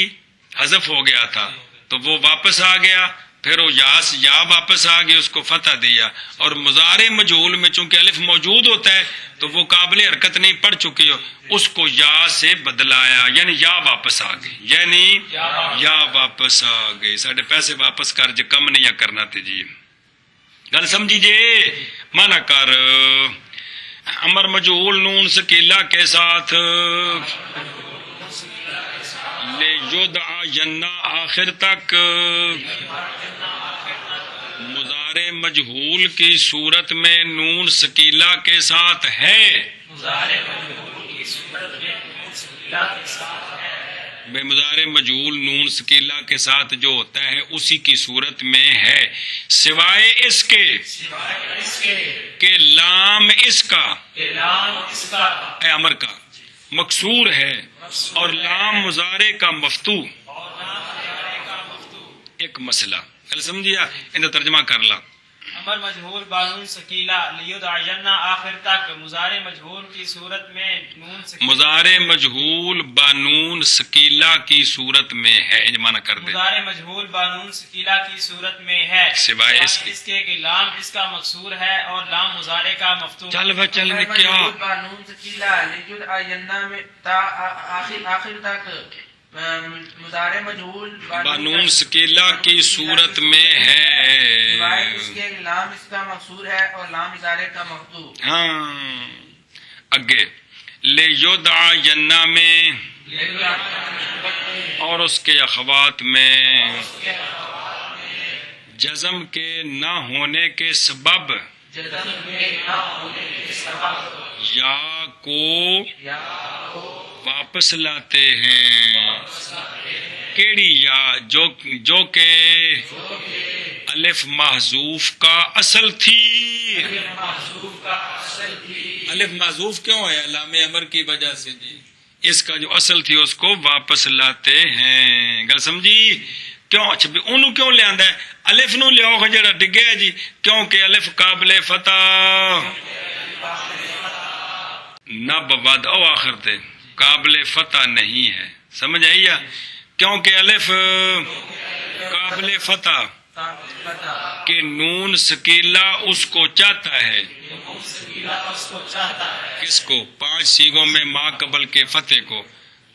حذف ہو گیا تھا تو وہ واپس آ گیا, پھر وہ یا واپس آ گیا, اس کو فتح دیا. اور مضارع مجہول میں چونکہ الف موجود ہوتا ہے تو وہ قابل حرکت نہیں پڑ چکی ہو, اس کو یا سے بدلایا, یعنی یا واپس آ گئی, یعنی یا واپس آ گئی. ساڑھے پیسے واپس کر جو کم نہیں کرنا تھے جی. گل سمجھی جی؟ مانا کر امر مجہول نون سکیلا کے ساتھ لیدعینا آخر تک مضارع مجہول کی صورت میں نون سکیلا کے ساتھ ہے. بے مضارع مجہول نون سکیلا کے ساتھ جو ہوتا ہے اسی کی صورت میں ہے, سوائے اس کے کہ لام اس کا اے امر کا مکسور ہے اور لام مضارع کا مفتوح. ایک مسئلہ سمجھیا, ان کا ترجمہ کر لا. امر مجہول بانون سکیلا لیدعینا آخر تک مضارع مجہول کی صورت میں نون سکیلا مضارع مجہول بانون سکیلا کی صورت میں ہے. مانا کر دے مضارع مجہول بانون سکیلا کی صورت میں ہے سوائے اس کے کہ لام اس کا مکسور ہے اور لام مضارع کا مفتوح. چل بھائی چل کیا بانون سکیلا لیدعینا میں تا آخر تک مضارع مجہول بانون سکیلا کی صورت میں ہے, اس کے لام اس کا مقصور ہے اور لام مضارع کا مفتوح. ہاں اگے لیدعینا میں اور اس کے اخوات میں جزم کے نہ ہونے کے سبب یا کو واپس لاتے ہیں. کیڑی یا جو کہ الف محذوف کا اصل تھی. الف محذوف کیوں ہے؟ علامہ امر کی وجہ سے جی. اس کا جو اصل تھی اس کو واپس لاتے ہیں. گل سمجھی؟ کیوں؟ اچھا انہوں کیوں لے آندا ہے؟ الف نو لے آؤ جڑا ڈگیا ہے جی, کیونکہ الف قابل فتح نب ود او آخر تے قابل فتح نہیں ہے. سمجھ آئی یا؟ کیونکہ الف قابل فتح کہ نون سکیلا اس کو چاہتا ہے. کس کو؟ 5 سیغوں میں ما قبل کے فتح کو.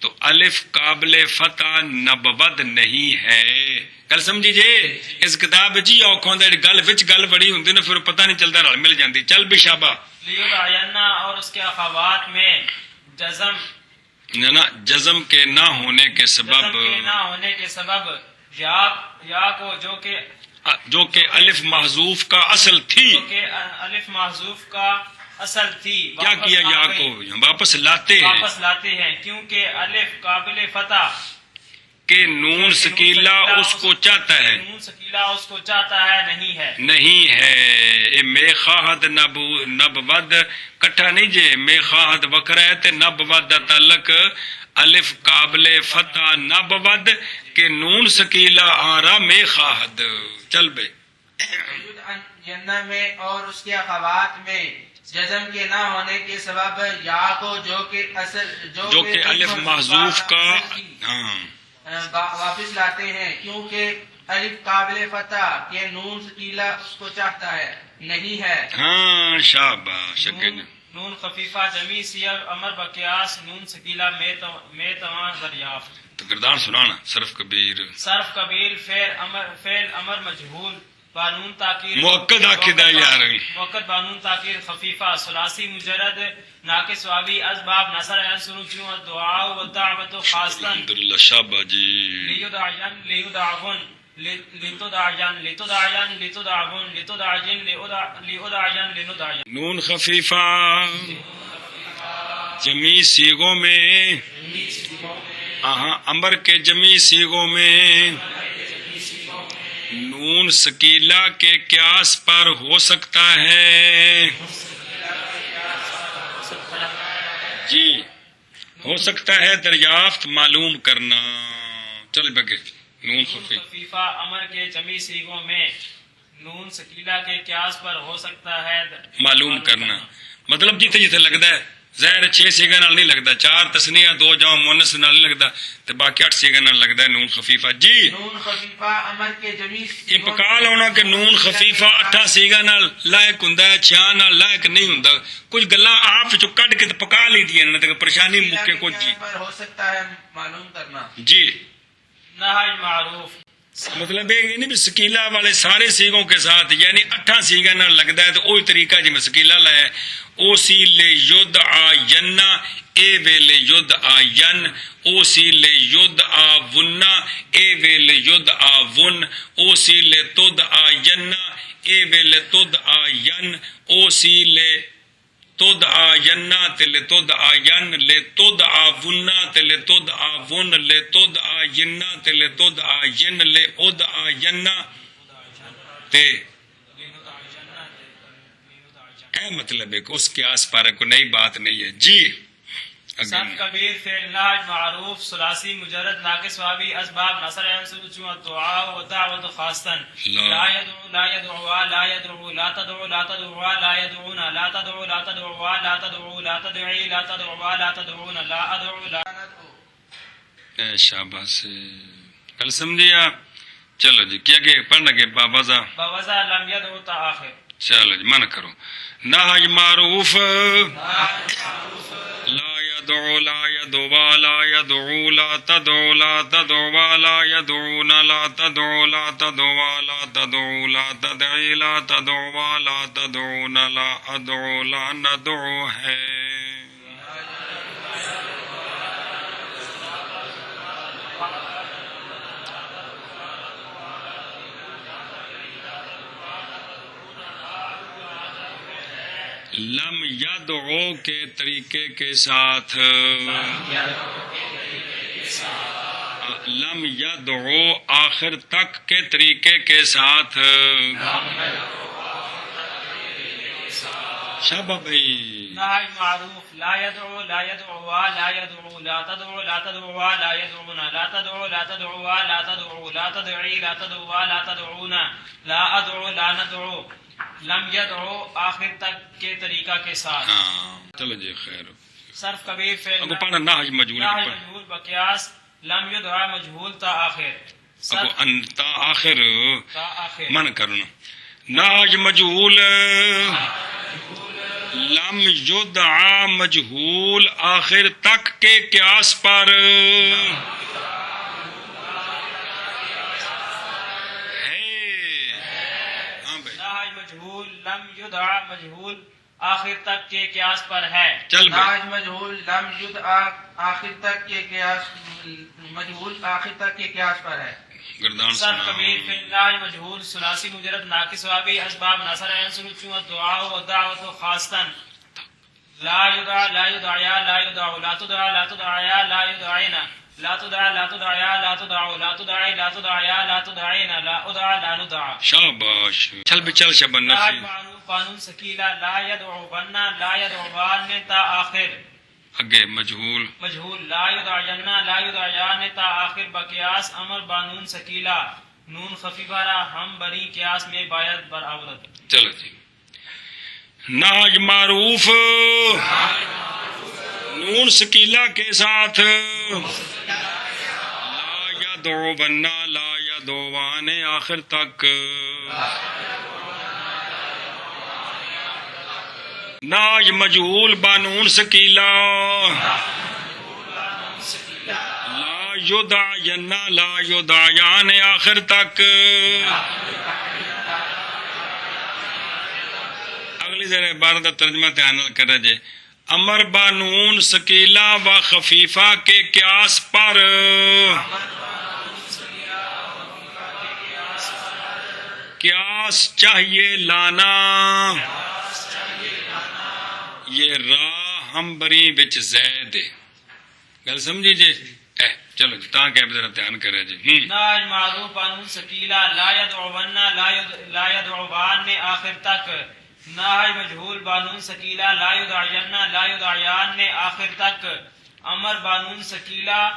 تو الف قابل فتح نبود نہیں ہے. گل سمجھی جی؟ اس کتاب جی اوکھوں دے گل وچ گل بڑی ہوندی نا, پھر پتہ نہیں چلدا, رل مل جاندی. چل بھی شابہ. لیدعینا اور اس کے اخوات میں جزم نہ جزم کے نہ ہونے کے سبب یا کو جو کہ الف محذوف کا اصل تھی. الف محذوف کا اصل تھی. کیا کیا؟ یا کو واپس لاتے ہیں کیونکہ الف قابل فتح کہ نون سکیلا اس کو چاہتا ہے. نون سکیلا اس کو چاہتا ہے, نہیں ہے. میں خواہد نب ود کٹھا نہیں جے, میں خواہد وکرا ہے تے نب ود دا تعلق الف قابل فتح نب ود کہ نون سکیلا آرا میں خواہد. چل بے جنہ میں اور اس کے اخوات میں جزم کے نہ ہونے کے سبب یا کو جو کہ الف محذوف کا واپس لاتے ہیں، کیونکہ الف قابل فتح کہ نون ثقیلہ اس کو چاہتا ہے نہیں ہے. ہاں شاباش. نون خفیفہ جمی سیغ امر بقیاس نون ثقیلہ میں تمام دریافت. تو گردان سنانا. صرف کبیر فعل امر مجہول بانون تاکیر موقد عقیدہ یار موقد بانون تاکیر خفیفہ ثلاثی مجرد ناقص واوی اسباب نصر عنصر جو الدعاء والدعوت خاصا. الحمدللہ شاباش جی. لیدعون نون خفیفہ جمی سیغوں میں امر کے جمی سیغوں میں نون ثقیلہ کے قیاس پر ہو سکتا ہے جی، ہو سکتا ہے دریافت معلوم کرنا. چل بگے. نون خفیفہ امر کے جمی سیغوں میں نون ثقیلہ کے قیاس پر ہو سکتا ہے معلوم کرنا. مطلب جیتے جیتے لگتا ہے ظاہر 6 سیگا نال نہیں لگتا، 4 تسنیہ 2 جمع مؤنث نال نہیں لگتا تے باقی 8 سیگا نال لگتا ہے نون خفیفہ. جی نون خفیفہ امر کے جمی یہ پکا لاؤنا کہ نون خفیفہ 8 سیگا نال لائق ہوندا ہے، 6 نال لائق نہیں ہوندا. کچھ گلاں آپ وچوں کڈ کے تے پکا لی دیاں نے تے پریشانی مکے کو. جی ہو سکتا ہے معلوم کرنا. جی نہج معروف مطلب یہ نہیں بھی سکیلا والے سارے سیگوں کے ساتھ یعنی 8 سیگا نہ لگتا ہے تو وہی طریقہ جی میں سکیلا لایا او سی لے ید آ یننا اے ویلے ید آ ین او سی لے ید آ ونا اے ویلے ید آ ون او سی لے تد آ یننا اے ویلے تد آ ین او سی لے تد آ یننا تلے تد آ ین لے تد آ ونا تلے تد آ ون لے تد آ یننا تلے تد آ ین لے اد آ یننا تے اے مطلب ہے کہ اس کے آس پارا کوئی نئی بات نہیں ہے. جی سب کبیر فعل نہج معروف ثلاثی مجرد ناقص واوی اسباب نصر عنصر جو الدعاء والدعوت خاصا لا يدعو لا يدعو لا يدعو لا تدعو لا تدعو لا يدعون لا تدعو لا تدعو لا تدعو لا تدعي لا تدعو لا تدعون لا ادعو لا ندعو. شاباش کل سمجھیا. چلو جی کیا کہ پڑھنا کہ باوضا لم يدعو تاخر. چلو جی من کرو. نہج معروف لا يدعو لا يدعو لا يدعو لا تدعو لا تدعو لا يدعون لا تدعو لا تدعو لا تدعو لا تدعي لا تدعو لا تدعون لا ادعو لا ندعو ہے. لم یدعو کے طریقے کے ساتھ لم یدعو آخر تک کے طریقے کے ساتھ. شابہ بھائی. نہج معروف لا يدعو لا يدعو لا يدعو لا تدعو لا تدعو لا يدعون لا تدعو لا تدعو لا تدعو لا تدعي لا تدعو لا تدعون لا ادعو لا ندعو. لم یدعو آخر تک کے طریقہ کے ساتھ. چلو جی خیر. صرف کبیر فعل نہج مجہول بقیاس لم یدعا مجہول تا آخر. تا آخر من کرنا. نہج مجہول لم یدعا مجہول آخر تک کے قیاس پر لم یدعا مجہول آخر تک کے قیاس پر ہے. نہج مجہول لم یدعا آخر تک کے قیاس مجہول آخر تک کے قیاس پر ہے. صرف کبیر فی اللہ مجہول ثلاثی مجرد ناقص واوی اسباب نصر عنصر چون الدعاء والدعوت خاصا لا يدعى لا يدعيا لا يدعو لا تدعى لا تدعيا لا يدعينا لا تدعى لا تدعيا لا تدعو لا تدعي لا تدعيا لا تدعينا لا ادعى لا ندعى. شاباش. چل بچل شبن نفی. قانون سکیلا لا يدعو بننا لا يدعو بان تا آخر اگے مجہول لا يدعينا لا يدعيان تا آخر بقیاس امر بانون سکیلا نون خفیفہ را ہم بری قیاس میں باید برآورت. چلو جی ناج معروف نون سکیلا کے ساتھ لا یدعون لا یدعوان آخر تک ناج مجہول بانون سکیلا لا یدعین لا یدعیان آخر تک اگلی ذرا عبارت کا ترجمہ دھیان نال کرا جے امر بانون سکیلا و خفیفہ کے قیاس پر قیاس چاہیے لانا یہ راہ ہم بری بچ زید گل سمجھی جی چلو جی تاں کہ ذرا دھیان کرے جی ناج معروف بانون سکیلا لا یدعون لا یدعوان میں آخر تک ناج مجہول بانون سکیلا لا یدعین لا یدعیان میں آخر تک امر بانون سکیلا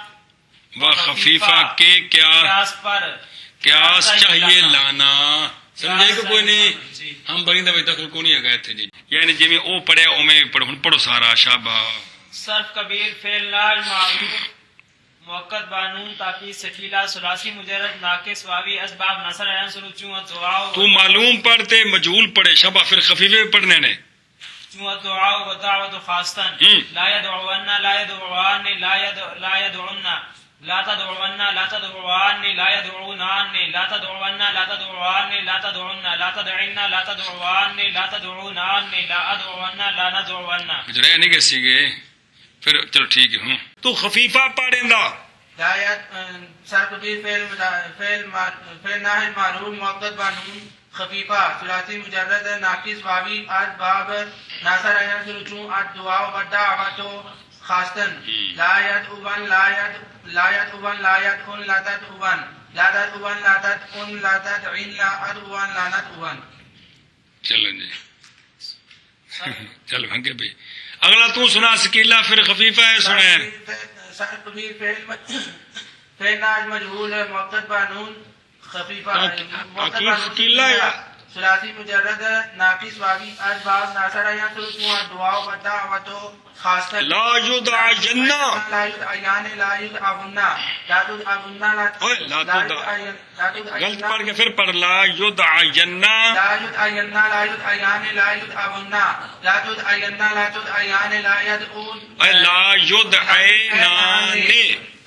و خفیفہ کے قیاس پر قیاس چاہیے لانا سمجھے کہ کوئی نہیں ہم بری دا دخل کو نہیں گئے تھے جی یعنی جی میں او پڑھے او میں پڑھو سارا شابہ صرف کبیر فعل ناج معروف موقت بانون تاکید سکیلا ثلاثی مجرد ناقص واوی اسباب نصر عین سلو چوں دعا تو معلوم پڑھتے مجہول پڑھے شابہ پھر خفیفے پڑھنے نے چوں دعا و دعوت خاصتن لا يدعون لا يدعوان لا يدعون لا تدعون لا تدعوان لا يدعونان لا تدعون لا تدعوان لا تدعون لا تدعين لا تدعوان لا تدعونان لا ادعون لا ندعون گزرے نہیں کسی گے پھر چلو ٹھیک ہے تو خفیفہ پڑھیں دا صرف کبیر فعل ناج معروف موقت بانون خفیفہ ثلاثی مجرد ناقص واوی اسباب ناصر عین سلو چوں الدعاء و دعوت خاصتن لا يدعون لا يدعون لا يدعون لا تدعون لا تدعون لا تدعون لا تدعين لا ادعون لا ندعون چلو جی چل بھنگے بھی اگلا تو سنا سکیلا پھر خفیفہ ہے سنے سر کبیر فعل ناج مجہول موقت بانون خفیفہ موقت بانون ثلاثی مجرد ناقص واوی اسباب ناصر عین سلو چوں الدعاء و دعوت خاصتن لا یدعین لا یدعیان لا یدعون لا تدعون غلط پڑھ کے پھر پڑھ لا یدعین لا یدعین لا یدعیان لا یدعون لا تدعین لا تدعیان لا یدعون لا یدعینان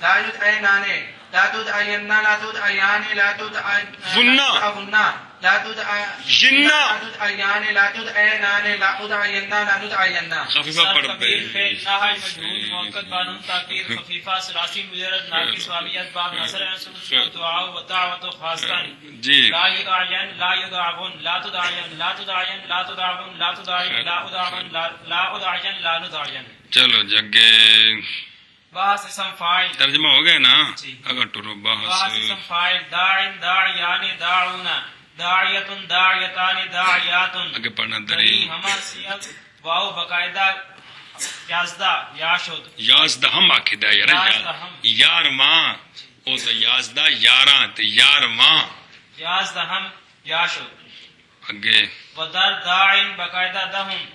لا یدعینان لا تدعین لا تدعیان لا تدعون لا تدعین لا تدعینان لا ادعین لا ندعین خفیفہ پڑھ بے کبیر فعل ناج مجہول موقت بانون تاکید خفیفہ ثلاثی مجرد ناقص واوی اسباب نصر عین سلو چوں دعا و دعوت خاصتن جی لا يدعين لا يدعون لا تدعين لا تدعين لا تدعون لا تدعين لا ادعون لا ادعين لا ندعين چلو جگے بحث اسم فاعل ترجمہ ہو گیا نا جی اگر ٹرو بحث بحث اسم فاعل داعن داعیان داعون داعیت داعیتان داعیات اگے پڑھنا دری دری ہما سیغ واو باقاعدہ یازدہ یا شد یازدہ ہم آکھدہ یار ماں او تو یازدہ یاراں تے یار ماں یازدہ ہم یا شد اگے ودر داعن باقاعدہ دہم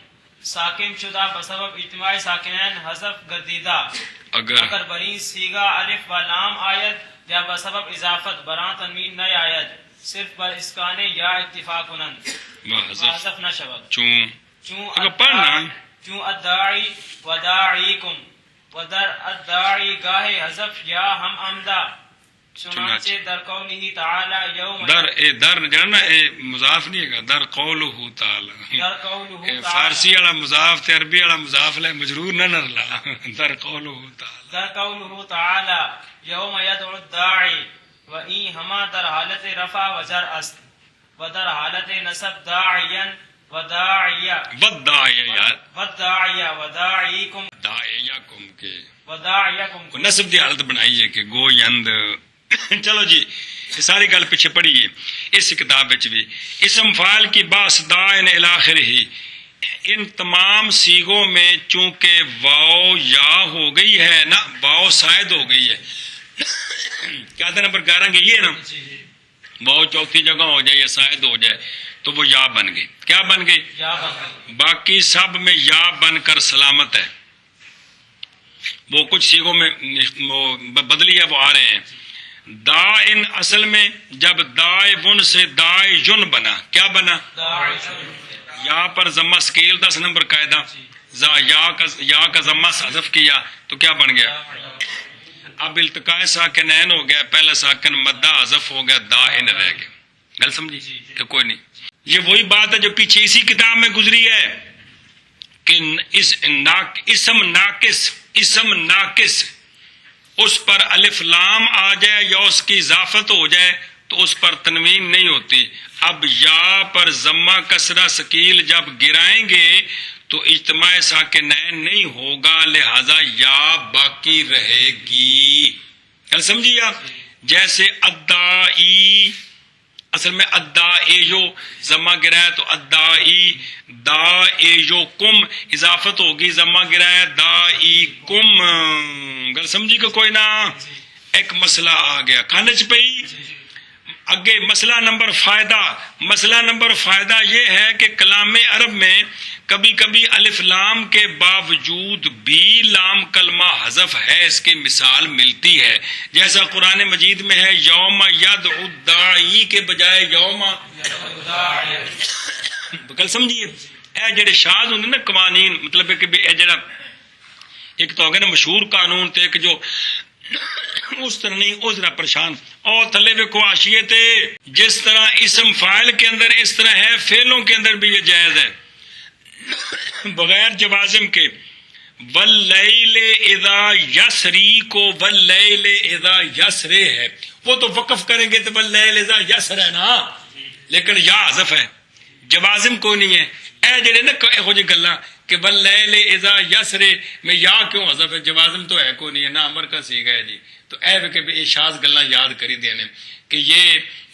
ساکن شدہ بسبب اجتماع ساکنین حذف گردیدہ اگر برین سیگا الف و لام آیت یا بسبب اضافت بران تنوین نئے آیت صرف بر اسکانے یا اتفاق کنند حذف نہ شود چون الداعی و داعیکم و در الداعی گاہ حذف یا ہم آمدہ چنانچہ در قولہ تعالی یوم در جانا اے مضاف نہیں ہے گا در قولہ تعالی در قولہ فارسی والا مضاف تے عربی والا مضاف لے مجرور نہ نرلا در قولہ تعالی در قولہ تعالی یوم یدعو الداعی و این ہما در حالت رفع و جر است و در حالت نصب داعین و داعیہ و داعیکم داعیکم کے و داعیکم نصب دی حالت بنائی ہے کہ گو یند چلو جی یہ ساری گل پیچھے پڑھی ہے اس کتاب وچ بھی اسم فاعل کی باس دائن الاخر ہی ان تمام سیغوں میں چونکہ واو یا ہو گئی ہے نا واو سائد ہو گئی ہے کیا تھا نمبر 11 کے یہ نا واو چوتھی جگہ ہو جائے یا سائد ہو جائے تو وہ یا بن گئی. کیا بن گئی؟ یا بن گئی. باقی سب میں یا بن کر سلامت ہے. وہ کچھ سیغوں میں بدلی ہے، وہ آ رہے ہیں. دائن اصل میں جب دائن سے دائن بنا، کیا بنا؟ یا پر ضمہ ثقیل 10 نمبر قاعدہ، یا کا ضمہ حذف کیا تو کیا بن گیا؟ اب التقاء ساکنین ہو گیا، پہلا ساکن مدہ حذف ہو گیا، دائن رہ گیا. گل سمجھی کہ کوئی نہیں؟ یہ وہی بات ہے جو پیچھے اسی کتاب میں گزری ہے کہ اسم ناقص اس پر الف لام آ جائے یا اس کی اضافت ہو جائے تو اس پر تنوین نہیں ہوتی. اب یا پر ضمہ کسرہ ثقیل جب گرائیں گے تو اجتماع ساکنین نہیں ہوگا، لہذا یا باقی رہے گی. کل سمجھیے آپ؟ جیسے ادائی، اصل میں ادائی جو ضمہ گرایا تو ادائی، دائی جو کم اضافت ہوگی، ضمہ گرایا دائی کم. گل سمجھی کہ کوئی نہ؟ ایک مسئلہ آ گیا کھانچ پئی. اگے مسئلہ نمبر فائدہ یہ ہے کہ کلام عرب میں کبھی کبھی الف لام کے باوجود بھی لام کلمہ حذف ہے. اس کی مثال ملتی ہے، جیسا قرآن مجید میں ہے یوم یدعو الداعی کے بجائے یوم. گل سمجھیے؟ اے جڑے شاذ ہوندے نا قوانین، مطلب ہے کہ اے جڑا ایک تو ہو گیا نا مشہور قانون تے کہ جو اس طرح نہیں، اس طرح پریشان. اور تھلے ویکھو حاشیے تے جس طرح اسم فاعل کے اندر اس طرح ہے، فعلوں کے اندر بھی یہ جائز ہے بغیر جوازم کے. واللیل اذا یسری کو واللیل اذا یسرے ہے، وہ تو وقف کریں گے تو واللیل اذا یسر ہے نا، لیکن یا حذف ہے، جوازم کوئی نہیں ہے. اے جڑے نا ایہو جی گلاں کہ واللیل اذا یسرے میں یا کیوں حذف ہے، جوازم تو ہے کوئی نہیں ہے، نہ امر کا صیغہ ہے جی. تو اے کہ یہ شاذ گلاں یاد کری دینے کہ یہ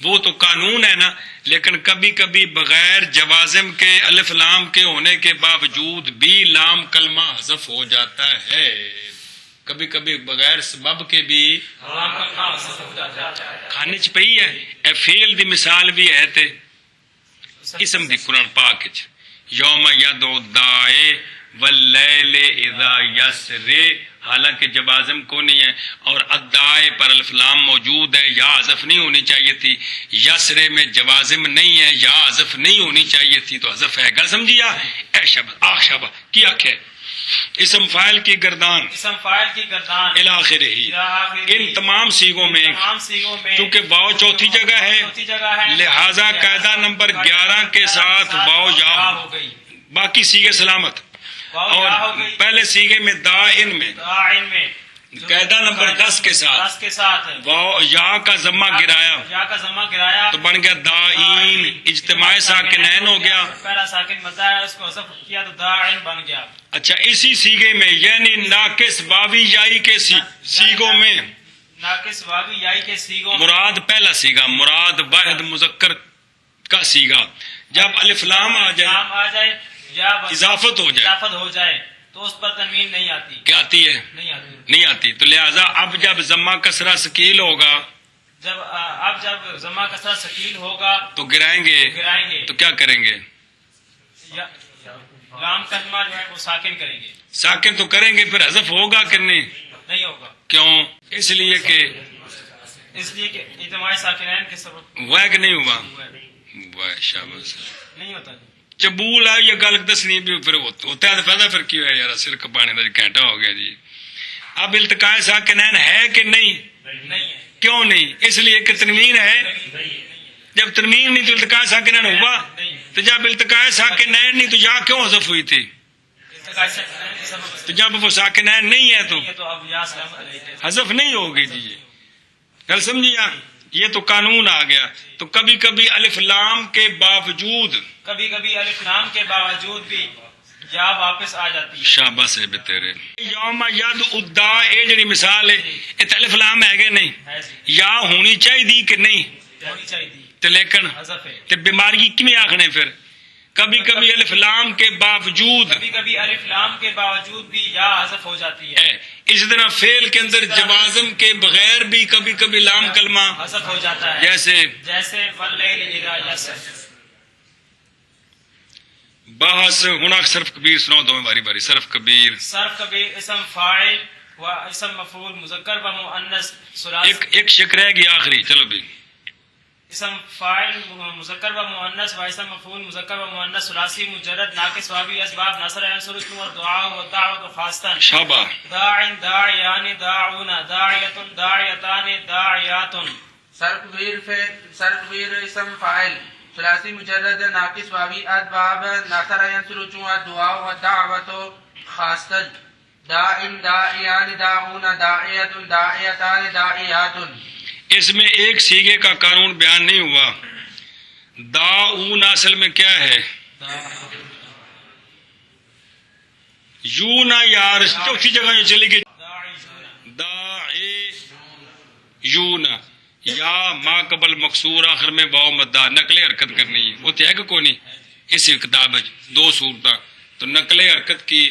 وہ تو قانون ہے نا، لیکن کبھی کبھی بغیر جوازم کے الف لام کے ہونے کے باوجود بھی لام کلمہ حذف ہو جاتا ہے. کبھی کبھی بغیر سبب کے بھی کھانے چ پئی ہے. اے فعل دی مثال بھی ہے تے اسم دی قرآن پاک وچ یوم یدعو الداعی واللیل اذا یسرے، حالانکہ جوازم کو نہیں ہے اور ادائے پر الف لام موجود ہے، یا حذف نہیں ہونی چاہیے تھی. یسرے میں جوازم نہیں ہے، یا حذف نہیں ہونی چاہیے تھی تو حذف ہے. گل سمجھیا؟ اے شبہ کی آنکھ اسم فاعل کی گردان الاخر ہی. ان تمام سیغوں میں چونکہ واو چوتھی جگہ ہے، لہذا قاعدہ نمبر 11 کے ساتھ واو یا ہو، باقی سیغے سلامت. اور پہلے سیغے میں دائن میں قاعدہ نمبر 10 کے ساتھ واو یا کا ضمہ گرایا تو بن گیا دائین، اجتماع ساکنین ہو گیا. پہلا ساکن مزہ ہے، اس کو حذف کیا تو داعین بن گیا. اچھا اسی سیغے میں یعنی ناقص واوی یائی کے سیغوں میں، ناقص واوی یائی کے سیغوں، مراد پہلا سیغہ، مراد واحد مذکر کا سیغہ، جب الف لام آ جائے یا اضافت ہو جائے تو اس پر تنوین نہیں آتی. کیا آتی ہے؟ نہیں آتی. تو لہذا اب جب ضمہ کسرہ ثقیل ہوگا، جب ضمہ کسرہ ثقیل ہوگا تو گرائیں گے تو کیا کریں گے؟ لام کلمہ جو ہے وہ ساکن کریں گے. ساکن تو کریں گے، پھر حذف ہوگا کہ نہیں ہوگا. کیوں؟ اس لیے کہ اجتماع ساکنین کے سبب وہ کہ نہیں ہوا. واہ شاباش. نہیں ہوتا چبول ہے یہ گل دسنی بھی پھر ہوتا ہے. فائدہ پھر کی ہوا یار، سرک پانے کا گھنٹہ ہو گیا جی. اب التقاء ساکنین ہے کہ نہیں؟ کیوں نہیں؟ اس لیے کہ تنوین ہے. جب تنوین نہیں تو التقاء ساکنین ہوا، تو جب التقاء ساکنین نہیں تو یا کیوں حذف ہوئی تھی؟ تو جب وہ ساکنین نہیں ہے تو حذف نہیں ہوگی جی. گل سمجھیا؟ یہ تو قانون آ گیا. تو کبھی کبھی الف لام کے باوجود بھی یا واپس آ جاتی ہے. شاباش ہے تیرے. یوم یدعو الداعی جڑی مثال ہے، یہ الف لام ہے کہ نہیں؟ یا ہونی چاہیے کہ نہیں؟ ہونی چاہیے. تو لیکن تے بیماری کیویں آکھنے پھر؟ کبھی کبھی الف لام کے باوجود بھی یا حذف ہو جاتی ہے. اس طرح فعل کے اندر جوازم کے بغیر بھی کبھی کبھی لام کلمہ حذف ہو جاتا ہے، جیسے واللیل اذا یسر. بحث ہن صرف کبیر سناؤ دو باری باری صرف کبیر صرف کبیر اسم فاعل و اسم مفعول مذکر و مؤنث ثلاثی ایک شک رہ گئی آخری چلو بھی اسم فاعل مذکر و مؤنث و اسم مفعول مذکر و مؤنث ثلاثی مجرد ناقص واوی اسباب نصر عنصر اسم و دعاء و دعوت خاصتن شابہ داع داعیان داعون داعیت داعیتان داعیات سرکبیر اسم فاعل ثلاثی مجرد ناقص واوی اسباب ناصر ینصر چون الدعاء و دعوت خاصتن داعن داعیان داعون داعیت داعیتان داعیات. اس میں ایک سیگے کا قانون بیان نہیں ہوا. داعون اصل میں کیا ہے؟ یوں نہ یار چوتھی جگہ یہ چلے گی داعی یوں نہ یا ما قبل مقصور آخر میں واو مدہ نقل حرکت کرنی ہے. وہ تو ہے کہ کوئی نہیں اس کتاب دو صورتیں تو نقل حرکت کی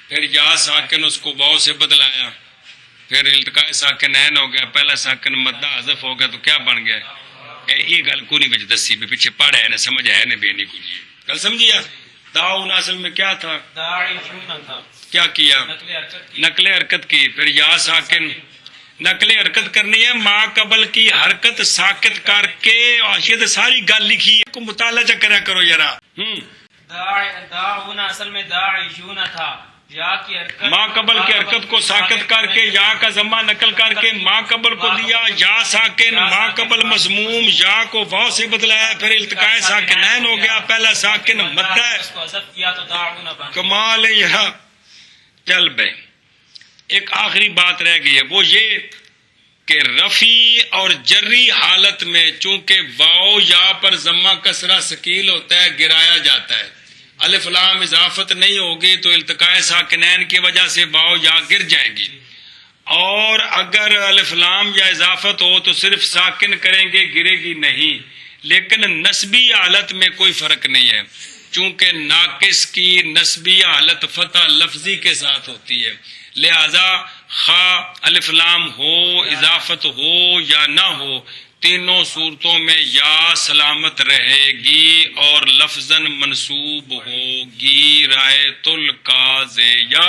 پھر یا ساکن اس کو واو سے بدلایا پھر التقاء ساکن عین ہو گیا پہلا ساکن مدہ حذف ہو گیا تو کیا بن گیا؟ یہ گل کو نہیں بچ دسی بھی پیچھے پڑھا ہے نا سمجھ آیا نا بے نہیں کچھ گل سمجھیا. داؤن اصل میں کیا تھا؟ کیا کیا؟ نقل حرکت کی پھر یا ساکن نقل حرکت کرنی ہے ما قبل کی حرکت ساکت کر کے یہ ساری گل لکھی ہے کو مطالعہ چ کرا کرو ذرا. داعون اصل میں داعیون تھا یا کی حرکت ما قبل کی حرکت کو ساکت کر کے یا کا ضمہ نقل کر کے ما قبل کو دیا یا ساکن ما قبل مضموم یا کو واو سے بدلایا پھر التقاء ساکنین ہو گیا پہلا ساکن مدہ اس کو حذف کیا تو داعون بن. کمال ہے یہاں. چل بے ایک آخری بات رہ گئی ہے وہ یہ کہ رفی اور جری حالت میں چونکہ واو یا پر ضمہ کسرہ ثقیل ہوتا ہے گرایا جاتا ہے. الف لام اضافت نہیں ہوگی تو التقاء ساکنین کی وجہ سے واو یا گر جائیں گی اور اگر الف لام یا اضافت ہو تو صرف ساکن کریں گے گرے گی نہیں. لیکن نسبی حالت میں کوئی فرق نہیں ہے چونکہ ناقص کی نسبی حالت فتح لفظی کے ساتھ ہوتی ہے لہذا خواہ الف لام ہو اضافت ہو یا نہ ہو تینوں صورتوں میں یا سلامت رہے گی اور لفظاً منصوب ہوگی. رائت القاضیہ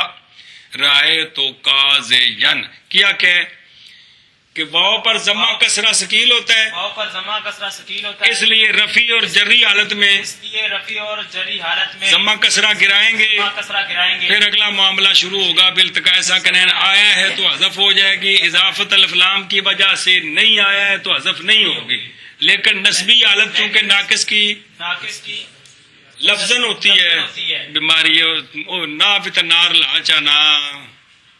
رائت قاضین کیا کہ واو پر ضمہ کسرہ ثقیل ہوتا ہے واو پر ضمہ کسرہ ثقیل ہوتا ہے اس لیے رفی اور جری حالت میں اس لیے رفی اور جری حالت میں ضمہ کسرہ گرائیں گے ضمہ کسرہ گرائیں گے. پھر اگلا معاملہ شروع ہوگا بالتقاء ساکنین آیا ہے تو حذف ہو جائے گی اضافت الف لام کی وجہ سے نہیں آیا ہے تو حذف نہیں ہوگی. لیکن نسبی حالت چونکہ ناقص کی لفظاً ہوتی ہے بیماری نہ نار لاچانا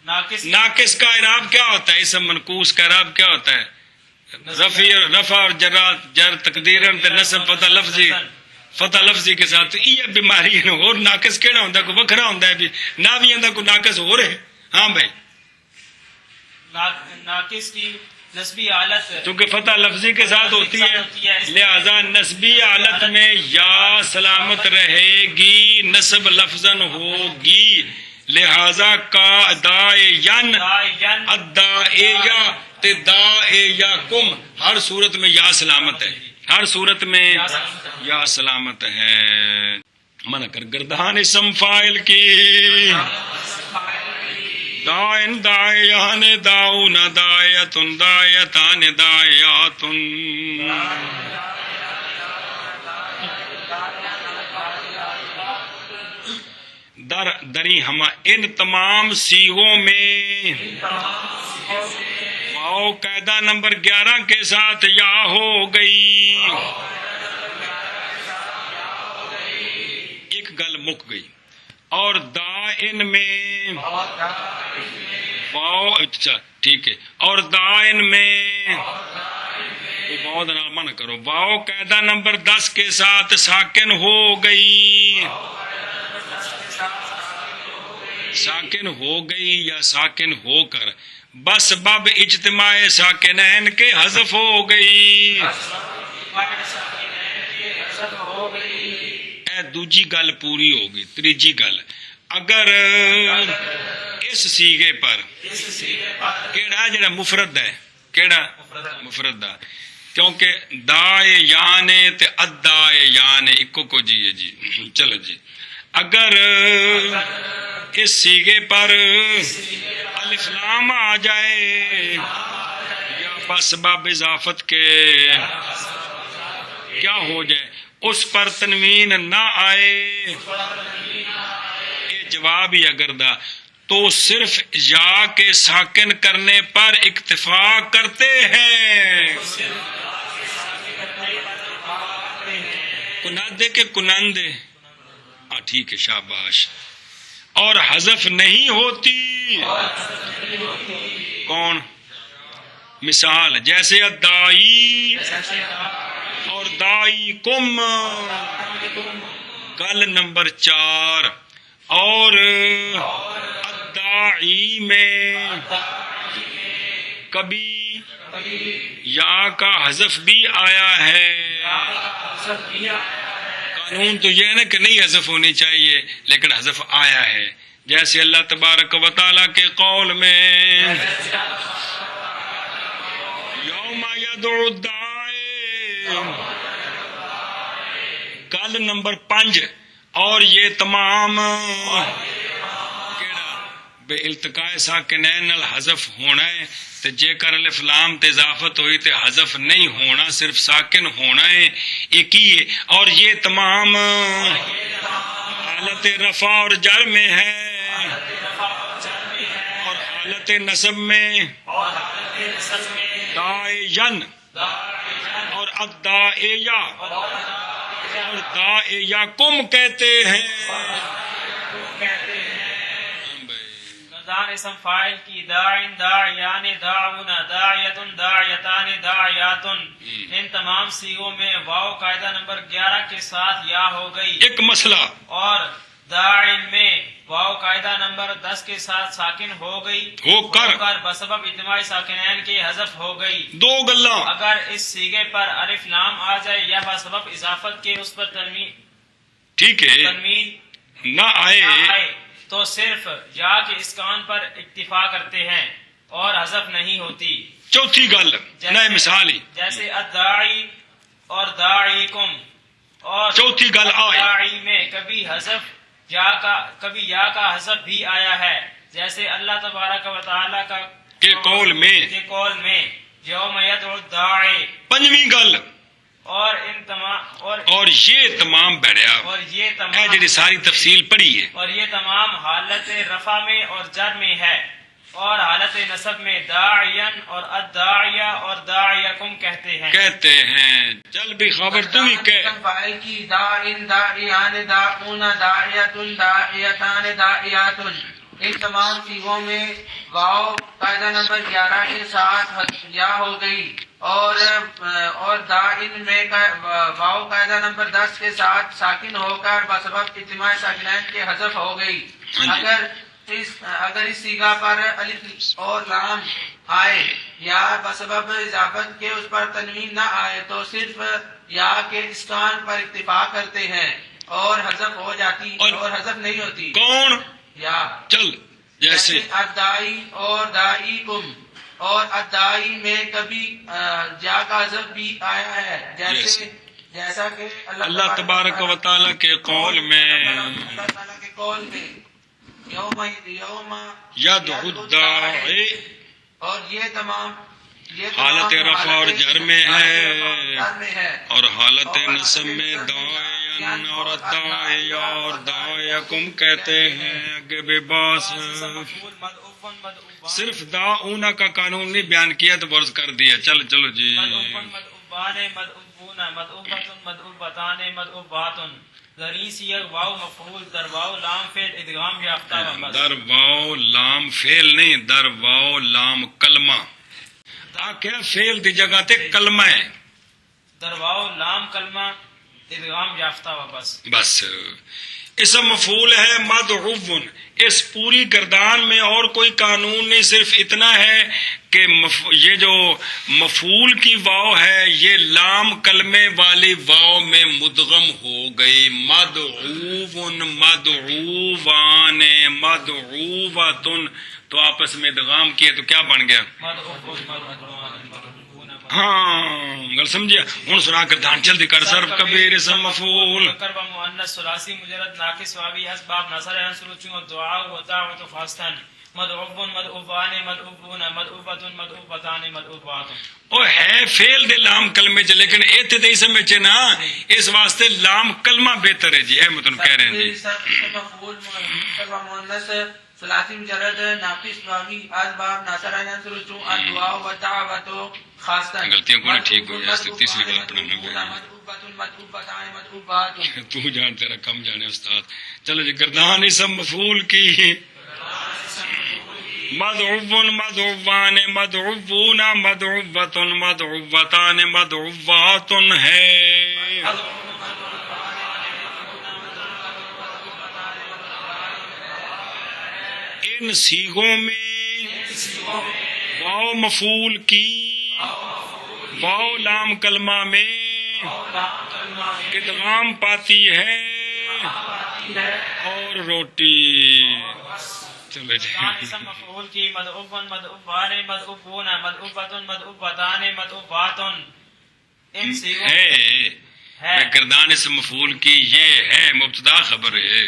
ناقص کا اعراب کیا ہوتا ہے اسم منقوص کا اعراب کیا ہوتا ہے رفع اور جر تقدیرن تے نصب فتح لفظی کے ساتھ. یہ بیماری ہے اور ناقص کیڑا ہوندا کوئی وکھرا ہوندا ہے بھی نہ بھی ہوندا کوئی ناقص ہو رہے. ہاں بھائی ناقص کی نسبی حالت چونکہ فتح لفظی کے ساتھ ہوتی ہے لہذا نسبی حالت میں یا سلامت رہے گی نصب لفظاً ہوگی لہذا کا دا ین ادا یا تے دا یا کم ہر صورت میں یا سلامت ہے ہر صورت میں یا سلامت ہے. من کر گردان اسم فاعل کی دائن دائیان داؤن دائیتن دائیتان دائیاتن. دری ہما ان تمام سیغوں میں واو قاعدہ نمبر 11 کے ساتھ یا ہو گئی. ایک گل مک گئی اور دائن میں واو اچھا ٹھیک ہے اور دائن میں بہت نہ کرو واو قاعدہ نمبر 10 کے ساتھ ساکن ہو گئی ساکن ہو گئی یا ساکن ہو کر بس بب اجتماع ساکنین کے حذف ہو گئی. اے دوجی گل پوری ہوگی. تیجی گل اگر اس سیغے پر کیڑا جڑا مفرد ہے کیڑا مفرد دا کیونکہ دا یانے تے ادا یانے اکو کو جی ہے جی چلو جی اگر اس سیغے پر الف لام آ جائے یا بسبب اضافت کے کیا ہو جائے اس پر تنوین نہ آئے، یہ جواب ہی اگر دا تو صرف یا کے ساکن کرنے پر اکتفا کرتے ہیں، کنادے کے کنندے، ٹھیک ہے شاباش، اور حذف نہیں ہوتی، کون مثال جیسے الدائی اور دائی کم، کل نمبر 4، اور الدائی میں کبھی یا کا حذف بھی آیا ہے، قانون تو یہ ہے نا کہ نہیں حذف ہونی چاہیے لیکن حذف آیا ہے، جیسے اللہ تبارک و تعالیٰ کے قول میں یوم یدعو الداعی، کل نمبر 5، اور یہ تمام بے التقاء ساکنین نال حذف ہونا ہے، تے جے کر الف لام تے اضافت ہوئی تے حذف نہیں ہونا، صرف ساکن ہونا ہے، ایک ہی ہے، اور یہ تمام حالت رفع اور جر میں ہے، اور حالت نصب میں دائین اور الدائیہ اور دائیہ کم کہتے ہیں، دان اسم فاعل کی داعن داعیان داعون داعیتن داعیتان داعیاتن، ان تمام صیغوں میں واو قاعدہ نمبر 11 کے ساتھ یا ہو گئی، ایک مسئلہ، اور داعن میں واو قاعدہ نمبر 10 کے ساتھ ساکن ہو گئی، ہو کر بسبب اجتماع ساکنین کے حذف ہو گئی، دو گلاں، اگر اس صیغے پر الف لام آ جائے یا بسبب اضافت کے اس پر ٹھیک ہے تنوین نہ آئے تو صرف یا کے اسکان پر اکتفا کرتے ہیں اور حذف نہیں ہوتی۔ چوتھی گل نئے مثال ہی، جیسے الداعی اور داعیکم، اور چوتھی گل آئی داعی میں کبھی یا کا حذف بھی آیا ہے، جیسے اللہ تبارک و تعالیٰ کا کے قول میں یوم یدعو الداعی، پنجویں گل، اور ان تمام اور یہ تمام بڑھیا اے جڑی ساری تفصیل پڑھی ہے، اور یہ تمام حالت رفع میں اور جر میں ہے، اور حالت نصب میں داعین اور الداعیہ اور داعیکم کہتے ہیں، چل بھی خبر تو بھی کہہ، فاعل کی داعن داعیان داعون داعیتن داعیتان داعیاتن، ان تمام صیغوں میں واو قاعدہ نمبر 11 کے ساتھ یا ہو گئی، اور داعن میں واو قاعدہ نمبر 10 کے ساتھ ساکن ہو کر بسبب اجتماع ساکنین کے حذف ہو گئی، اگر اس صیغہ پر الف اور لام آئے یا بسبب اضافت کے اس پر تنوین نہ آئے تو صرف یا کے اسکان پر اکتفا کرتے ہیں اور حذف ہو جاتی اور حذف نہیں ہوتی، کون یا چل جیسے الدائی اور دائی کم، اور الدائی میں کبھی یا کا حذف بھی آیا ہے، جیسا کہ اللہ تبارک و تعالیٰ کے قول میں یوم یدعو الداعی، اور یہ تمام حالت رفع اور جر میں ہے، اور حالت نصب میں داعین اور الداعی اور داعیکم کہتے ہیں، آگے بے باس صرف داعونہ کا قانون نہیں بیان کیا تو برز کر دیا، چلو جی، در واو لام فعل ادغام یافتہ، در واو لام فعل نہیں، در واو لام کلمہ، کیا فعل دی جگہ تے کلمہ ہے، در واو لام کلمہ ادغام یافتہ بس اسم مفعول ہے مدعو، اس پوری گردان میں اور کوئی قانون نہیں، صرف اتنا ہے کہ یہ جو مفعول کی واو ہے یہ لام کلمے والی واو میں مدغم ہو گئی، مدعو مدعوان مدعوتن، تو آپس میں ادغام کیے تو کیا بن گیا، ہاں گل سمجھیا ہن سنا گردان جلدی کر صرف کبیر اسم مفعول مذکر و مؤنث ثلاثی مجرد ناقص واوی اسباب نصر عنصر چون دعاء و دعوت خاصتن مدعوب مدعوبان مدعوبون مدعوبۃ مدعوبتان مدعوبات او ہے فعل دے لام کلمے چ لیکن ایتھے تے اسم وچ نا اس واسطے لام کلمہ بہتر ہے جی اے متن کہہ رہے ہیں جی مفعول مذکر و مؤنث ثلاثی مجرد ناقص واوی اسباب ناصر عنصر چون دعاء و دعوت خاصتن غلطیاں کو ٹھیک ہو جائے تیسری کلام پڑھنا مدعوبۃ مدعوبتان مدعوبات تو جان تیرا کم جانے استاد چلو جی گردان اسم مفعول کی مدعو مدعوان مدعوون مدعوۃ مدعوتان مدعوات ہے ان صیغوں میں واو مفعول کی واو لام کلمہ میں ادغام پاتی ہے اور روٹی چلو جی اسم مفعول کی مدعوب مدعوبان مدعوبون مدعوبۃ مدعوبتان مدعوبات ان صیغوں ہے گردان اسم مفعول کی یہ ہے مبتدا خبر ہے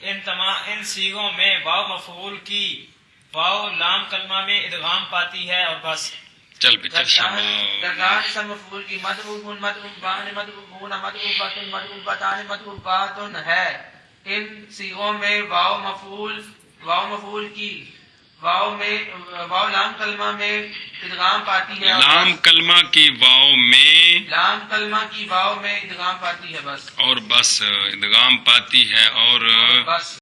ان صیغوں میں واو مفعول کی واو لام کلمہ میں ادغام پاتی ہے اور بس چل بھی چل شاباش گردان اسم مفعول کی مدعوب مدعوبان مدعوبون مدعوبۃ مدعوبتان مدعوبات ہے ان صیغوں میں واو مفعول کی واو لام کلمہ میں ادغام پاتی ہے لام کلمہ کی واو میں ادغام پاتی ہے بس اور بس ادغام پاتی ہے اور بس